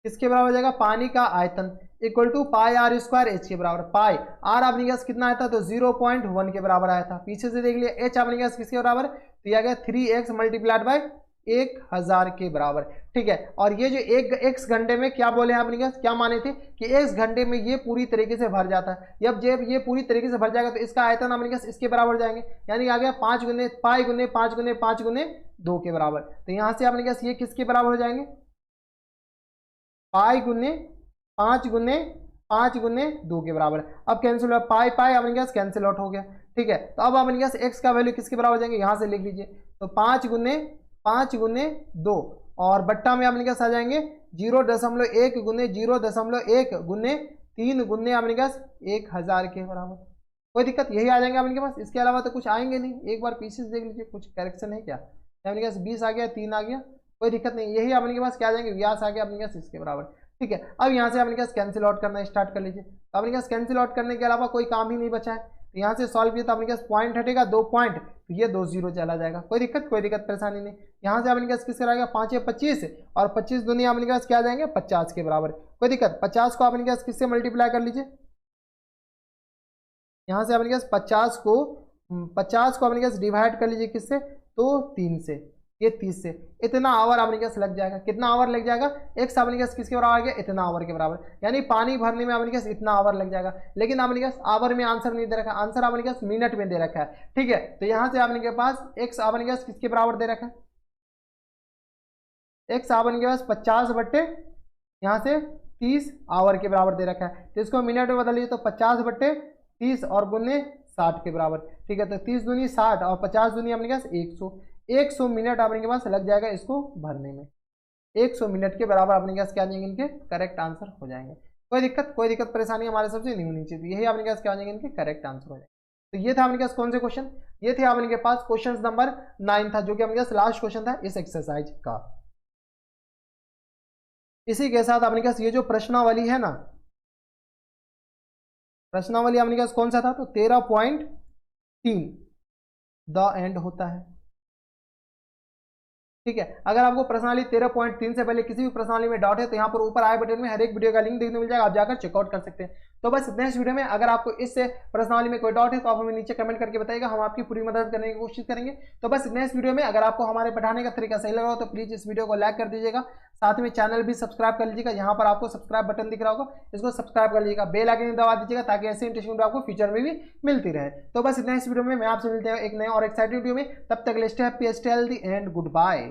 S1: किसके बराबर हो जाएगा, पानी का आयतन equal to pi R square H के बराबर। पाई आर अपने पास कितना आया था, तो 0.1 के बराबर आया था, पीछे से देख लिया। एच अपने पास किसके बराबर, तो यह गया 3x मल्टीप्लाइड बाय 1000 के बराबर। ठीक है, और ये जो एक x घंटे में क्या बोले हैं अपने पास, क्या माने थे कि x घंटे में ये पूरी तरीके से भर जाता है। जब ये पूरी तरीके से भर जाएगा तो इसका आयतन अपने पास इसके बराबर जाएंगे, यानी आ गया 5 गुने पाई गुने 5 गुने 5 गुने 2 के बराबर। तो यहां से अपने पास ये किसके बराबर हो जाएंगे, पाई गुने 5 गुने 5 गुने 2 के बराबर। अब कैंसिल हुआ, पाई पाई अपने पास कैंसिल आउट हो गया। ठीक है, तो अब अपने पास x का वैल्यू किसके बराबर हो जाएंगे, यहां से लिख लीजिए, तो 5 गुने 2 और बट्टा में अपने पास आ जाएंगे 0.1 गुने 0.1 गुने 3 गुने अपने पास 1000 के बराबर। कोई दिक्कत, यही आ जाएंगे अपने पास, इसके अलावा तो कुछ आएंगे नहीं। एक बार पीछे से देख लीजिए कुछ करेक्शन है क्या, अपने पास 20 आ गया, 3 आ गया, कोई दिक्कत नहीं। यही अपने के पास क्या आ जाएंगे, व्यास आ गया अपने पास इसके बराबर। ठीक है, अब यहाँ से अपने पास कैंसिल आउट करना स्टार्ट कर लीजिए। तो अपने पास कैंसिल आउट करने के अलावा कोई काम ही नहीं बचा है। तो यहाँ से सॉल्व किया तो अपने पास पॉइंट हटेगा 2 पॉइंट, तो ये 2 0 चला जाएगा। कोई दिक्कत परेशानी नहीं। यहाँ से अपने पास किसका रहेगा, 5 या 25 और 25 दुनिया अपने पास क्या आ जाएंगे 50 के बराबर। कोई दिक्कत, 50 को अपने पास किससे मल्टीप्लाई कर लीजिए, यहाँ से अपने पास 50 को अपने पास डिवाइड कर लीजिए किससे, तो 3 से, ये 30 से, इतना आवर अपने पास लग जाएगा। कितना आवर लग जाएगा, x अपने पास किसके बराबर आ गया, इतना आवर के बराबर, यानी पानी भरने में अपने पास इतना आवर लग जाएगा। लेकिन अपने पास आवर में आंसर नहीं दे रखा, आंसर अपने पास मिनट में दे रखा है। ठीक है, तो यहाँ से अपने के पास x अपने पास किसके बराबर दे रखा है, एक्स आपन के पास 50 बट्टे यहाँ से 30 आवर के बराबर दे रखा है, तो इसको मिनट में बदलिए तो 50 बट्टे 30 और गुने 60 के बराबर। ठीक है, तो 30 दूनी 60 और 50 दूनी अपने पास 100 मिनट अपने के पास लग जाएगा इसको भरने में। 100 मिनट के बराबर अपने पास क्या आ जाएंगे, इनके करेक्ट आंसर हो जाएंगे। कोई दिक्कत परेशानी हमारे सबसे नहीं होनी चाहिए, यही अपने पास क्या हो जाएंगे, इनके करेक्ट आंसर हो जाएंगे। तो ये था अपने पास कौन से क्वेश्चन, ये थे अपने के पास क्वेश्चन नंबर 9 था, जो कि अपने पास लास्ट क्वेश्चन था इस एक्सरसाइज का। इसी के साथ अपने पास ये जो प्रश्नावली है ना, प्रश्नावली अपने पास कौन सा था, तो 13.3 द एंड होता है। ठीक है, अगर आपको प्रश्नावली 13.3 से पहले किसी भी प्रश्नावली में डाउट है तो यहाँ पर ऊपर आई बटन में हर एक वीडियो का लिंक देखने मिल जाएगा, आप जाकर चेकआउट कर सकते हैं। तो बस नेक्स्ट वीडियो में अगर आपको इस प्रश्नावली में कोई डाउट है तो आप हमें नीचे कमेंट करके बताइएगा, हम आपकी पूरी मदद करने की कोशिश करेंगे। तो बस नेक्स्ट वीडियो में अगर आपको हमारे पढ़ाने का तरीका सही लगा हो तो प्लीज इस वीडियो को लाइक कर दीजिएगा, साथ में चैनल भी सब्सक्राइब कर लीजिएगा, यहाँ पर आपको सब्सक्राइब बटन दिख रहा होगा, इसको सब्सक्राइब कर लीजिएगा, बेल आइकन दबा दीजिएगा ताकि ऐसे इंटरेस्टिंग वीडियो आपको फ्यूचर में भी मिलती रहे। तो बस नेक्स्ट वीडियो में मैं आपसे मिलते हैं एक नए और एक्साइटिंग वीडियो में, तब तक stay happy, stay healthy and good bye.